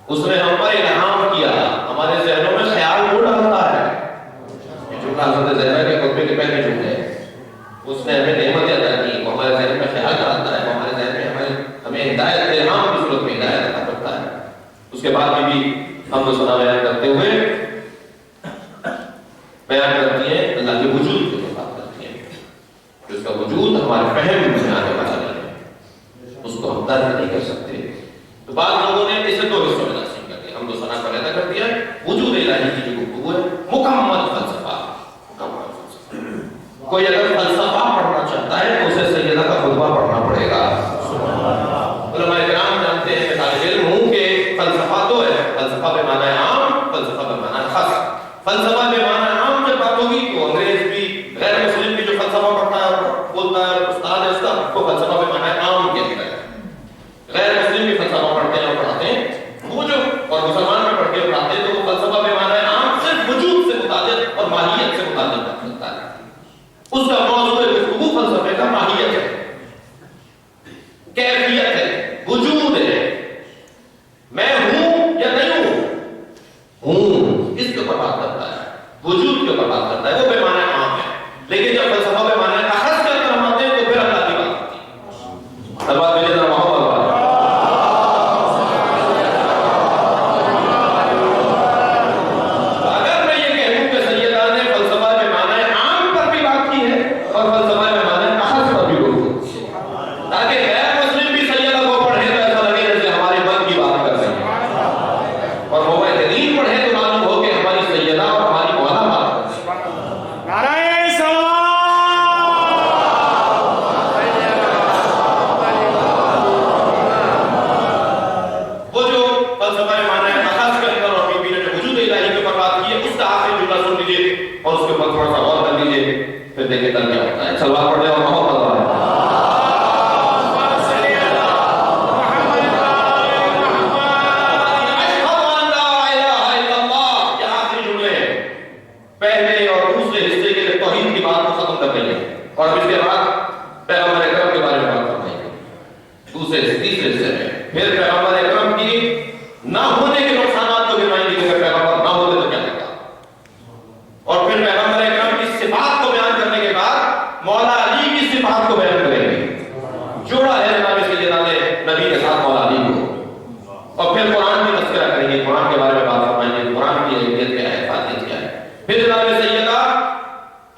اس نے ہم پر انعام کیا، ہمارے ذہنوں میں خیال وہ ڈالتا ہے. یہ جو حضرت زہرا کے خطبے کے پہلے جملے ہیں، اس نے ہمیں نعمتیں عطا کی، وہ ہمارے ذہن میں خیال ڈالتا ہے، وہ ہمارے ذہن میں ہمیں ہدایت الہام کی صورت میں ہدایت عطا کرتا ہے. اس کے بعد بھی ہم تو سنا بیان کرتے ہوئے بیان کرتی ہیں اللہ کے وجود کی بات کرتی ہیں کہ اس کا وجود ہمارے فہم میں آنے والا نہیں ہے، اس کو ہم درک نہیں کر سکتے. تو بعض لوگوں نے اسے دو حصوں میں تقسیم کر دیا، ہم تو ثنا پیدا کر دیا وجود الہی کی جو گفتگو ہے مکمل فلسفہ. کوئی اگر فلسفہ پڑھنا چاہتا ہے تو اسے سیدہ کا خطبہ پڑھنا پڑے گا. علماء کرام جانتے ہیں، میں طالب علم ہوں کہ فلسفہ تو ہے، فلسفہ بے معنی عام، فلسفہ بے معنی خاص. فلسفہ بے معنی عام جب بات ہوگی تو انگریز بھی غیر مسلم بھی جو فلسفہ پڑھتا ہے بولتا ہے استاد ہے اس کا، تو فلسفہ بے معنی عام کہتا ہے. غیر مسلم بھی فلسفہ پڑھتے ہیں اور پڑھاتے ہیں، وہ جو اور مسلمان میں پڑھ کے پڑھاتے ہیں تو وہ فلسفہ بے معنی عام صرف وجود سے متعلق اور ماہیت سے متعلق رکھتا ہے. اس کا موضوع گفتگو فلسفے کا ماہیت ہے، کیفیت ہے، وجود ہے. میں ہوں یا نہیں ہوں، اس کے اوپر بات کرتا ہے، وجود کے اوپر بات کرتا ہے، وہ بے معنی عام ہے. لیکن جب فلسفہ بے معنی اخذ کر کے ہم آتے ہیں تو پھر اللہ کی بات ہوتی ہے. اللہ میرے ذرا محبت والا اگر میں یہ کہوں کہ سیدہ نے فلسفہ بے معنی عام پر بھی بات کی ہے اور فلسفہ بے معنی اخذ پر بھی بات کی ہے، تاکہ غیر مسلم بھی سیدہ کو پڑھے تو ایسا لگے جیسے ہمارے من کی بات کر رہے ہیں، اور موحدین پڑھے تو معلوم ہو کہ ہماری سیدہ اور ہماری مولا بات کر رہے ہیں. نعرہ سلام. وہ جو فلسفہ معنی اخذ کر کر اور بی بی نے جو وجود الہی کے اوپر بات کی ہے، اس کا آخری جملہ سن لیجیے اور اس کے اوپر تھوڑا سا غور کر لیجیے، پھر دیکھیں کل کیا ہوتا ہے. سلوات پڑھ لیں اور محبت والا اور اس کے بعد پیغمبر اکرم کے بارے میں بات فرمائیں گے دوسرے سے تیسرے حصے میں. پھر پیغمبر اکرم کی نہ ہونے کے نقصانات کو گنوائیں گے کہ پیغمبر نہ ہوتے تو کیا ہوگا، اور پھر پیغمبر اکرم کی صفات کو بیان کرنے کے بعد مولا علی کی صفات کو بیان کریں گے. جوڑا ہے جناب سیدنا نے نبی کے ساتھ مولا علی کو. اور پھر قرآن کی تذکرہ کریں گے، قرآن کے بارے میں بات فرمائیں گے، قرآن کی اہمیت کیا ہے، فاتحہ کیا ہے. پھر جناب سیدہ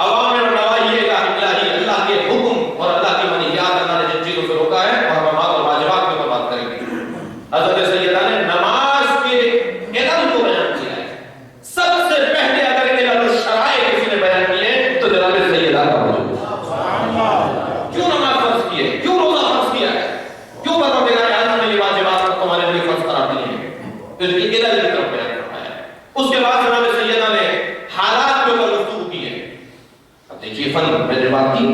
عوامر اور نواہی الہی، اللہ کے حکم اور اللہ کی منہیات، اللہ نے جن چیزوں سے روکا ہے، اور مقامات اور واجبات کے اوپر بات کریں گے. حضرت سیدہ نے نماز کے علم کو بیان کیا ہے. سب سے پہلے اگر علم الشرائع کسی نے بیان کیے تو جناب سیدہ کا وجود. کیوں نماز فرض کی ہے، کیوں روزہ فرض کیا ہے، کیوں پروردگار اعظم نے یہ واجبات تمہارے لیے فرض قرار دیے ہیں، تو اس کی علم کی طرف بیان کروایا ہے. اس کے بعد جناب سیدہ نے حالات کے اوپر گفتگو کی ہے. اب دیکھیے فن میں نے بات کی،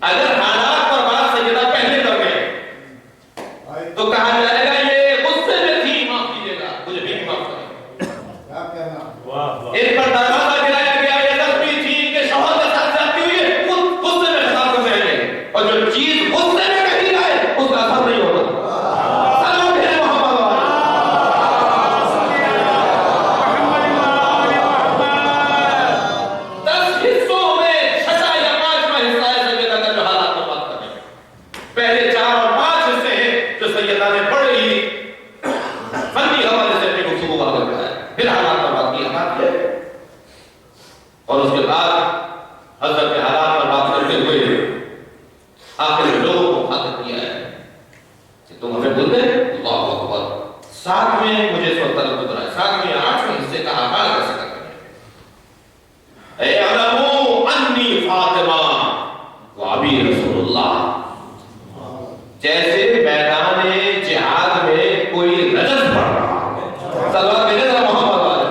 اگر حالات پر بات سیدہ پہلے کر گئے تو کہا جائے گا یہ غصے میں تھی، معاف کیجیے گا، مجھے بھی معاف کریں. ان پر دروازہ گرایا گیا، یہ زخمی تھی کہ شوہر کے ساتھ زیادتی ہوئی ہے، خود غصے میں خطاب کرتے ہیں، اور جو چیز غصے میں کہی جائے اس کا اثر نہیں ہوتا. سلام ہے محمد والا. پہلے 4 اور 5 حصے ہیں جو سیدہ نے بڑے ہی فنی حوالے سے اپنی گفتگو کا کر رہا ہے. پھر حالات پر بات کی، حالات کیا ہے، اور اس کے بعد حضرت کے حالات پر بات کرتے ہوئے آخر میں لوگوں کو مخاطب کیا ہے کہ تم ہمیں بولتے اللہ اکبر. 7 میں مجھے اس وقت طلب گزرا ہے، 7 یا 8 حصے کا آغاز کیسے کرتے ہیں. اے علمو انی فاطمہ و ابی رسول اللہ. جیسے میدان جہاد میں کوئی رجز پڑھ رہا ہے، سلوات میرے ذرا محمد والے.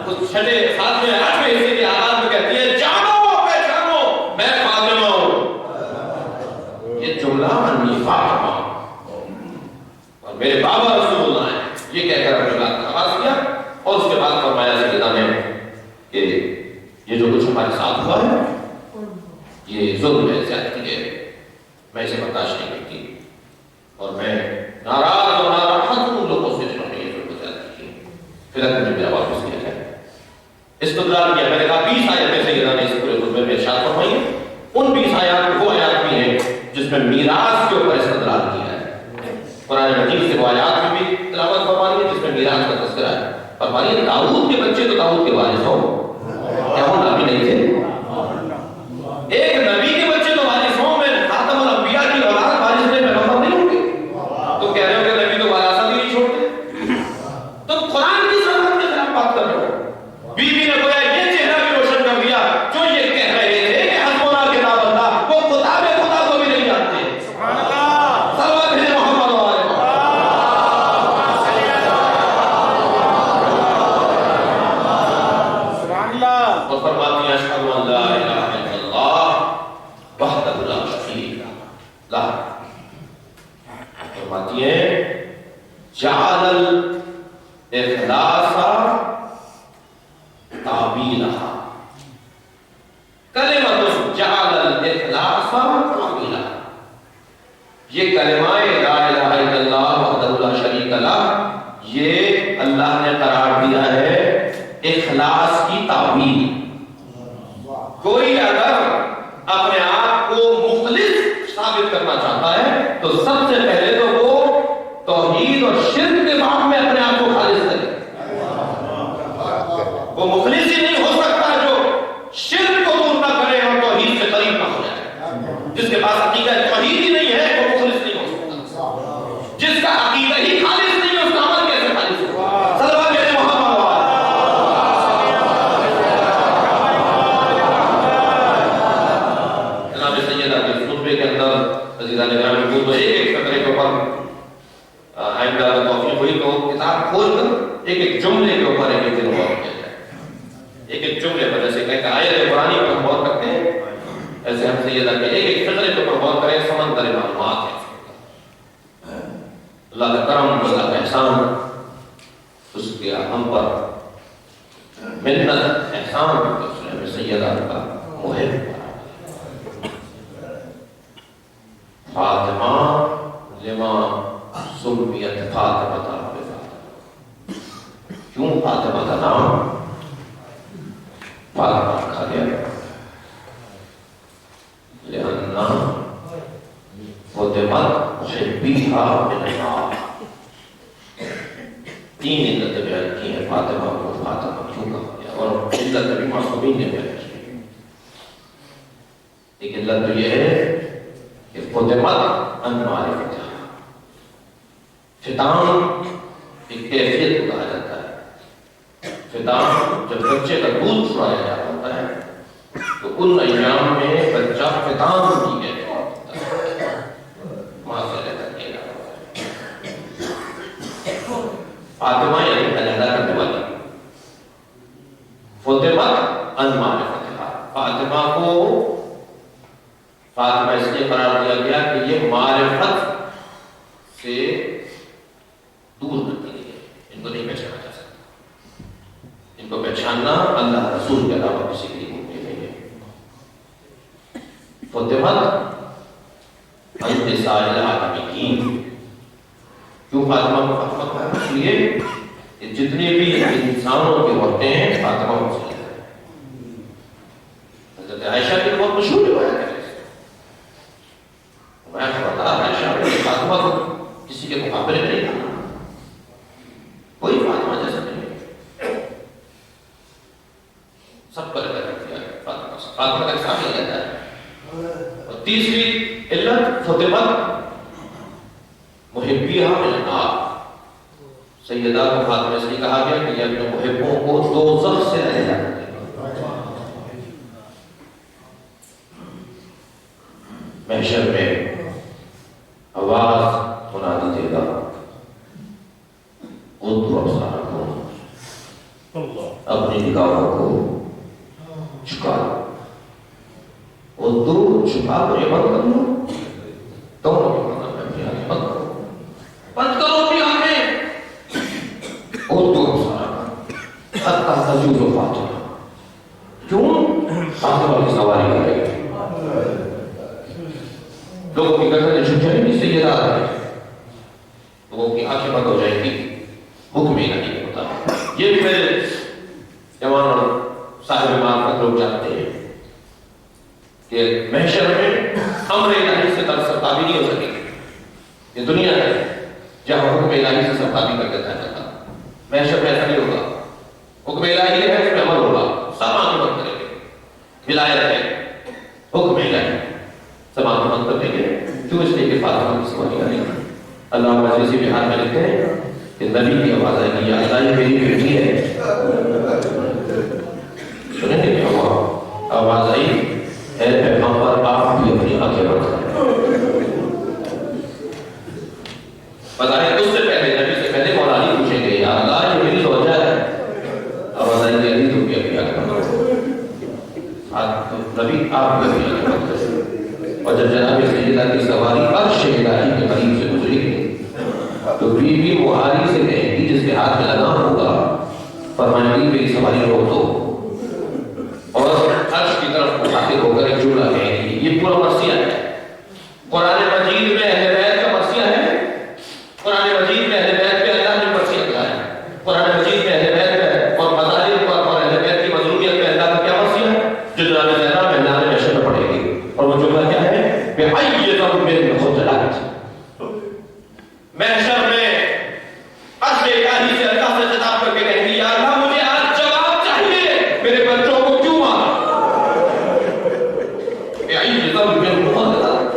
کچھ 6 7 8 حصے کے آغاز میں کہتی ہے جانو پہچانو میں فاطمہ ہوں. یہ جملہ انی فاطمہ اور میرے بابا رسول اللہ ہیں، یہ کہہ کر اپنی بات کا آغاز کیا. اور اس کے بعد فرمایا سیدہ نے کہ یہ جو کچھ ہمارے ساتھ ہوا ہے یہ ظلم ہے، زیادتی ہے، میں اسے برداشت نہیں کرتی، اور میں ناراض اور ناراحت ہوں لوگوں سے جنہوں نے یہ ظلم زیادتی کی. پھر مجھے میرا واپس کیا جائے. استدلال کیا، میں نے کہا 20 آیتیں سیدہ نے اس پورے خطبے میں ارشاد فرمائی. ان 20 آیات وہ آیات بھی ہیں جس میں میراث کے اوپر استدلال کیا ہے. قرآن مجید سے وہ آیات میں بھی تلاوت فرمائی فرمائیے داؤد کے بچے تو داؤد کے وارث ہوں، کیا وہ نبی نہیں تھے؟ ایک نبی کے بچے تو وارث ہوں، میں خاتم الانبیاء کی اولاد وارث میں پیغمبر نہیں ہوں گے؟ تو کہہ رہے ہو کہ نبی تو وراثت ہی نہیں چھوڑتے، تو قرآن کی سرحد کے خلاف بات کر رہے ہو۔ بی بی نے گویا یہ چہرہ بھی روشن کر دیا جو یہ کہہ رہے تھے کہ حسبنا کتاب اللہ، وہ کتاب خدا کو بھی نہیں جانتے۔ صلوات ہے محمد و آل محمد۔ اور فرماتی ہیں اشہد ان لا الہ الا اللہ وحدہ لا شریک لہ، فرماتی ہیں جعل الاخلاص تعبیرہا، کلمۃ جعل الاخلاص تعبیرہا، یہ کلمہ لا الہ الا اللہ وحدہ لا شریک لہ یہ اللہ نے قرار دیا ہے اخلاص کی تعبیر۔ کوئی اگر اپنے آپ کو مخلص ثابت کرنا چاہتا ہے تو سب سے پہلے تو وہ توحید اور شرک کے باب میں اپنے آپ کو خالص کرے۔ وہ مخلص ہی نہیں ہو سکتا جو شرک کو دور نہ کرے اور توحید سے قریب نہ ہو جائے۔ جس کے پاس عقیدہ توحید ہی نہیں ہے وہ مخلص نہیں ہو سکتا۔ جس کا عقیدہ ہی خالص نہیں ہے اس کا عمل کیسے خالص ہوگا؟ صلوات ہے محمد۔ کے اندر عزیزان گرامی کو تو ایک ایک فقرے کے اوپر آئندہ توفیق ہوئی تو کتاب کھول کر ایک ایک جملے کے اوپر ایک ایک دن غور کیا جائے، ایک ایک جملے پر، جیسے کہ آیت قرآنی پر ہم غور کرتے ہیں ایسے ہم سیدہ کہ ایک ایک فقرے کے اوپر غور کریں، سمندر معلومات ہے۔ اللہ کا کرم، اللہ کا احسان، اس کے ہم پر منت احسان، اس نے ہمیں سیدہ کا محب فاطمہ لما سمیت فاطمہ بفاطمہ، کیوں فاطمہ کا نام فاطمہ رکھا گیا؟ لأنہ فاطمت محبیہا من النار۔ تین علتیں بیان کی ہیں فاطمہ کو فاطمہ کیوں کہا گیا، اور علت بھی معصومین نے بیان کی۔ ایک علت تو یہ ہے کہ فاطمت ان معرفتہ، فطام ایک کیفیت کو کہا جاتا ہے۔ فطام جب بچے کا دودھ چھڑایا جاتا ہوتا ہے تو ان ایام میں بچہ فطام کی کیفیت ہوتا ہے، ماں سے رہتا نہیں رہا۔ فاطمہ یعنی علیحدہ کرنے والی، فاطمت ان معرفتہ، فاطمہ کو فاطمہ اس لیے قرار دیا گیا کہ یہ معرفت سے دور کرتی گئی ہے، ان کو نہیں پہچانا جا سکتا، ان کو پہچاننا اللہ رسول کے علاوہ کسی کے لیے ممکن نہیں ہے۔ فاطمت انت سائل العالمین، کیوں فاطمہ کو فاطمہ کہا؟ اس لیے کہ جتنے بھی انسانوں کے عورتیں ہیں فاطمہ کو سمجھتے ہیں۔ حضرت عائشہ کی بہت مشہور روایت ہے، میں خبردار عائشہ فاطمہ کو کسی کے مقابلے نہیں تھا، کوئی فاطمہ جیسا نہیں، سب پر ادا کر دیا فاطمہ سے، فاطمہ کا حساب نہیں لیتا ہے۔ اور تیسری علت فاطمت محبیہا من النار، سیدہ کو فاطمہ سے کہا گیا کہ یہ اپنے محبوں کو دوزخ سے رہے جاتا ہے۔ محشر میں آواز منادی دے گا، اُدھو ابصارکم، اپنی نگاہوں کو جھکا اُدھو جھکا کر یہ بند کر لو، دونوں کے مطلب اپنی آنکھیں بند کرو، بند کرو اپنی آنکھیں، اُدھو ابصارکم حتی تزول فاطمہ، کیوں؟ فاطمہ کی سواری کرے گی، لوگوں کی گردنیں جھک جائیں گی، سیدہ آ رہے ہیں، لوگوں کی آنکھیں بند ہو جائیں گی، حکم ہی نہیں ہوتا۔ یہ بھی میرے جوان اور صاحب معرفت لوگ جانتے ہیں کہ محشر میں امر الہی سے سرتابی نہیں ہو سکے گی۔ یہ دنیا ہے جہاں حکم الہی سے سرتابی کر دیتا ہے، محشر میں ایسا نہیں ہوگا۔ حکم الہی ہے، اس میں عمل ہوگا، سامان کی مت کریں گے. ولایت ہے، حکم الہی، سامان کی مت کریں گے. کیوں؟ اس لیے کہ فاطمہ کی سوانی آئے گی. اللہ عزیزی بہار میں لکھتے ہیں کہ نبی کی آواز آئے گی، یا اللہ یہ میری بیٹی ہے. سنیں گے کیا ہوا؟ آواز آئی، اے پیغمبر آپ بھی اپنی آنکھیں بند کریں. بظاہر اس سے پہلے، نبی سے پہلے مولا علی پوچھیں گے، یا اللہ یہ میری زوجہ ہے. آواز آئی کہ علی تم بھی اپنی آنکھیں بند کرو. نبی آپ بھی اپنی آنکھیں بند کریں. اور جب جناب سیدہ کی سواری عرش الہی کے قریب سے گزرے گی تو بی بخاری سے کہیں گی جس کے ہاتھ میں لگام ہوگا، فرمائیں گی میری سواری روک دو، اور عرش کی طرف مخاطب ہو کر ایک جملہ کہیں گی. یہ پورا مرثیہ ہے. قرآن مجید میں اہل بیت کا مرثیہ ہے. قرآن مجید میں اہل بیت پہ اللہ نے مرثیہ کیا ہے. قرآن مجید میں اہل بیت ہے اور مظاہر پر اور اہل بیت کی مظلومیت میں اللہ کا کیا مرثیہ ہے؟ جو جناب زہرا میدان محشر میں پڑھے گی. اور وہ جملہ کیا ہے؟ بِأَيِّ ذَنبٍ قُتِلَتْ. محشر میں عرش الہی سے اللہ سے خطاب کر کے کہیں گی، یا اللہ مجھے آج جواب چاہیے، میرے بچوں کو کیوں مارا؟ بِأَيِّ ذَنبٍ قُتِلَتْ.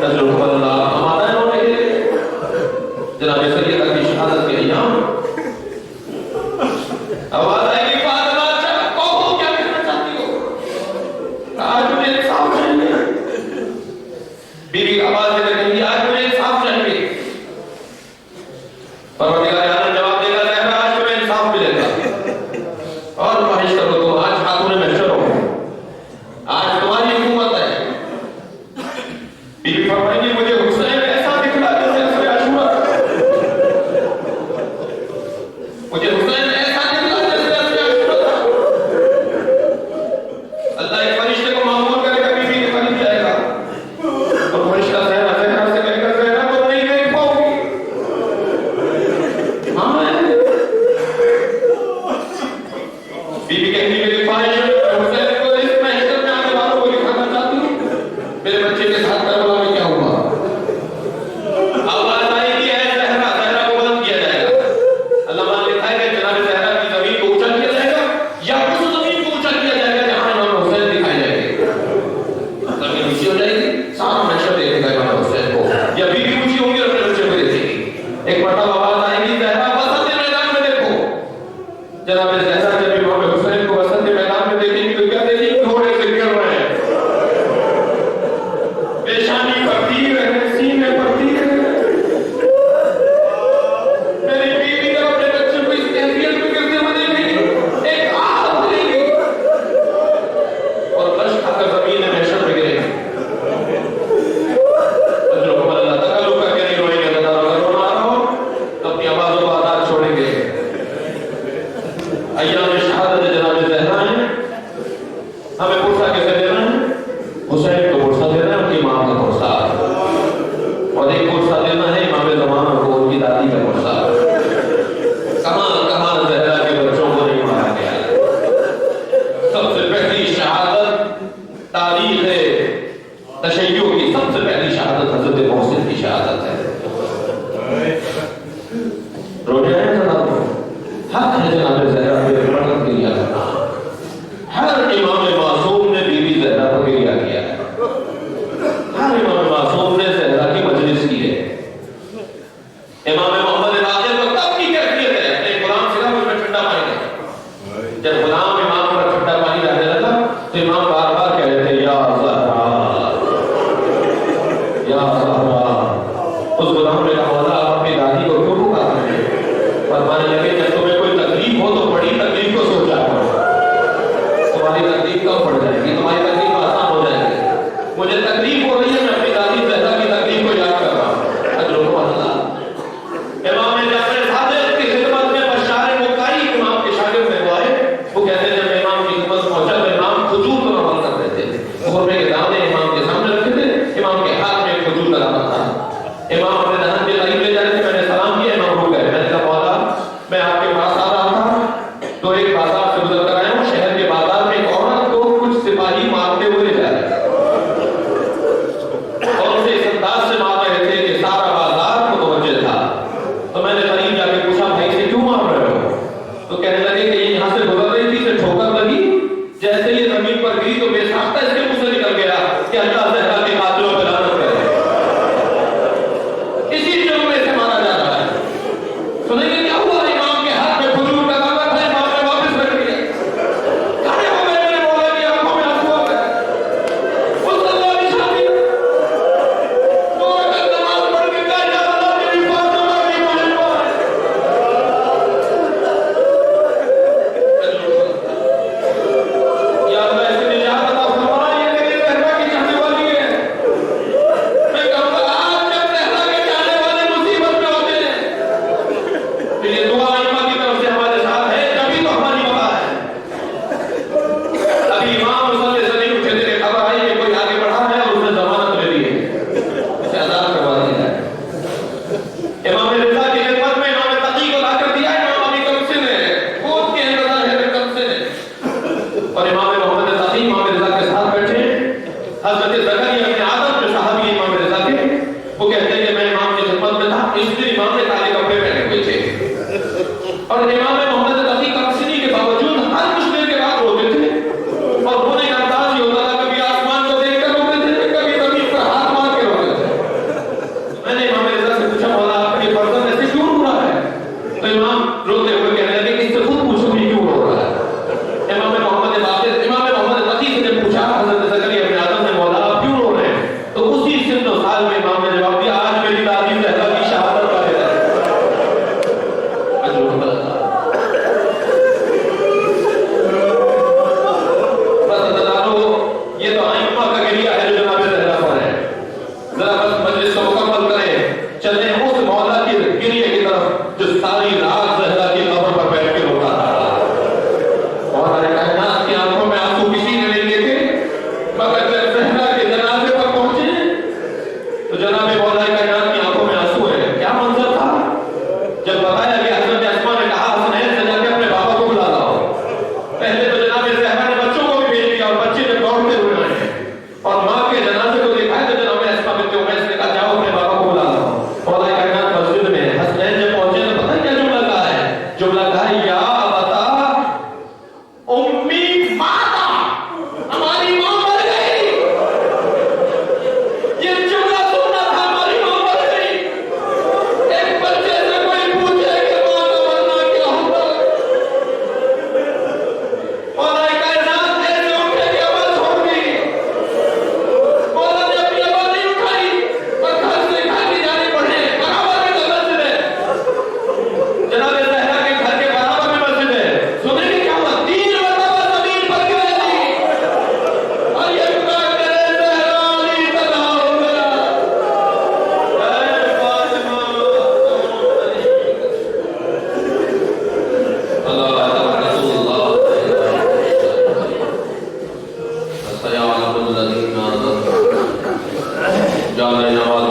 تجربہ اللہ ہمارا ہے ہونے کے لیے. جناب سیدہ کی شہادت کے ایام آواز آئے گی، فاطمہ کہو کیا کہنا چاہتی ہو؟ آج مجھے انصاف چاہیے. بیوی آواز دے کر کہیں گی، آج مجھے انصاف چاہیے. پروردگار عالم جواب دے گا، زہرا آج تمہیں انصاف ملے گا. اور خواہش کرو تم آج خاتون محشر ہو، آج تمہاری حکومت ہے. بیوی فرمائے گی، مجھے حسین ایسا دکھلا جیسے اسوے عاشورہ. مجھے حسین ایسا دکھلا جیسے اسوے عاشورہ. اللہ ایک فرشتے کو معمول کرے گا، بیوی کے قریب جائے گا اور فرشتہ زہرا سے کہے گا، زہرا تم نہیں دیکھ پاؤ گی. بیوی کہتی میری خواہش ہے حسین کو اس محشر میں آنے والوں کو دکھانا چاہتی ہوں میرے بچے کے ساتھ کربلا میں کیا ہوا. آواز آئے گی، اے زہرا. زہرا کو بلند کیا جائے گا. علامہ نے لکھا ہے کہ جناب زہرا کی زمین کو اونچا کیا جائے گا یا اس زمین کو اونچا کیا جائے گا جہاں امام حسین دکھائے جائیں گے. زمین اونچی ہو جائے گی، سارا محشر دیکھے گا امام حسین کو، یا بیوی اونچی ہوگی اور اپنے بچے کو دیکھے گی. ایک مرتبہ آواز آئے گی، زہرا وسط میدان میں دیکھو. جناب زہرا جب امام حسین کو وسط میدان میں دیکھیں گی تو کیا دیکھیں گی؟ گھوڑے سے گر رہے ہیں، پیشانی پر تیر ہے، سینے پر تیر ہے. میری بیوی جب اپنے بچے کو اس کیفیت میں گرتے ہوئے دیکھے گی، ایک آہ بھرے گی اور غش کھا کر زمین محشر میں گرے گی. تجربہ اللہ تکلف کر کے نہیں روئیں گے. اللہ اگر رونا آ رہا ہو تو اپنی آواز و آداب چھوڑیں گے. ایام شہادت جناب زہرا ہیں، ہمیں پرسہ کیسے دینا ہے؟ حسین کو پرسہ دینا ہے، ان کی ماں کا پرسہ، اور ایک پرسہ دینا ہے امام زمانہ کو، ان کی دادی کا پرسہ. کہاں کہاں زہرا کے بچوں کو نہیں مارا گیا. سب سے پہلی شہادت تاریخ تشیع کی سب سے پہلی شہادت حضرت محسن کی شہادت ہے. رونے آئے جناب، حق ہے جناب زہرا پہ پڑھت گریا کرنا. ہر امام معصوم نے بیوی زہرا پر گریا کیا ہے. ہر امام معصوم نے زہرا کی مجلس کی ہے. امام محمد باقر پر تب کی کیفیت ہے، اپنے غلام سے کہا مجھ میں ٹھنڈا پانی ہے. جب غلام امام پر ٹھنڈا پانی لانے لگا تو امام بار بار کہہ رہے تھے، یا زہرا، یا زہرا. اس غلام نے کہا، مولا آپ اپنی دادی کو کیوں پکارتے ہیں؟ فرمانے لگے، جب تمہیں کوئی تکلیف ہو تو بڑی تکلیف کو سوچا کرو. تمہاری تکلیف کم پڑ جائے گی، تمہاری تکلیف آسان ہو جائے گی. مجھے تکلیف ہو رہی ہے، میں اپنی دادی زہرا کی تکلیف کو یاد کر رہا ہوں. تجربہ اللہ. امام جعفر صادق کی خدمت میں بشار مکائی امام کے شاگرد میں آئے. وہ کہتے ہیں جب امام کی خدمت پہنچا تو امام کھجور پر عمل کرتے تھے. خورمے کے دانے امام کے سامنے رکھے تھے، امام کے ہاتھ میں ایک کھجور کا دانہ تھا. امام اپنے دہن کے قریب لے جا رہے تھے. میں نے سلام کیا، امام رک گئے. میں نے کہا، مولا میں آپ کے پاس آ رہا تھا تو ایک بازار سے گزر کر آیا ہوں. شہر کے بازار میں ایک عورت کو کچھ سپاہی مارتے ہوئے لے جا رہے ہیں. زکریا ابن آدم جو صحابی امام رضا کے، وہ کہتے ہیں کہ میں امام کی خدمت میں تھا، اس دن امام نے کالے کپڑے پہنے ہوئے تھے اور امام محمد تقی کمسنی کے باوجود ہر کچھ دیر کے بعد روتے تھے اور رونے کا انداز یہ ہوتا تھا کبھی آسمان کو دیکھ کر روتے تھے، کبھی زمین پر ہاتھ مار کے روتے تھے۔ میں نے امام رضا سے پوچھا مولا آپ کے فرزند ایسے کیوں رو رہا ہے؟ تو امام روتے ہوئے کہنے لگے کہ اس سے خود پوچھو یہ کیوں رو رہا ہے۔ امام محمد تقی سے جب پوچھا حضرت زکریا ابن آدم نے مولا آپ کیوں رو رہے ہیں، تو اسی سن و سال میں امام نے جواب دیا آج میری دادی زہرا کی شہادت کا دن ہے۔ یہ تو ائمہ کا گریہ ہے جو جناب زہرا پر ہے۔ ذرا بس مجلس کو مکمل کریں، چلیں اس مولا کی گریہ کی طرف جو ساری رات زہرا کی قبر پر بیٹھ کے روتا تھا۔ اور کائنات کی آنکھوں میں آنسو کسی نے نہیں دیکھے مگر جب زہرا کے جنازے پر پہنچے تو جناب مولا کائنات کی آنکھوں میں آنسو ہے۔ کیا منظر تھا جب بتایا کہ حضرت اسماء نے کہا حسنین سے جا کے اپنے بابا کو بلا لاؤ۔ پہلے تو جناب زہرا نے بچوں کو بھی بھیج دیا اور بچے جب دوڑتے ہوئے آئے اور ماں کے جنازے کو دیکھا ہے تو جناب اسماء بنت امیس نے کہا جاؤ اپنے بابا کو بلا لاؤ۔ مولا کائنات مسجد میں حسنین جب پہنچے تو پتہ کیا جملہ کہا ہے؟ جملہ کہا ہے یا ابتا امی ماتا، ہماری ماں مر گئی۔ یہ جملہ سننا تھا ہماری ماں مر گئی۔ ایک بچے سے کوئی پوچھے کہ ماں کا مرنا کیا ہوتا ہے؟ مولا کائنات ایسے اٹھے کہ عمل چھوڑ دی۔ مولا نے اپنی آواز نہیں اٹھائی اور گھر سے گھر کی جانے پڑے۔ برابر میں مسجد ہے، جناب زہرا کے گھر کے برابر میں مسجد ہے۔ سنیں گے کیا ہوا؟ 3 مرتبہ زمین پر گرے دی اور یہ پکار کرے زہرا علی تنہا ہو گیا، اے فاطمہ اللہ رسول اللہ سیعلم الذین جعلنا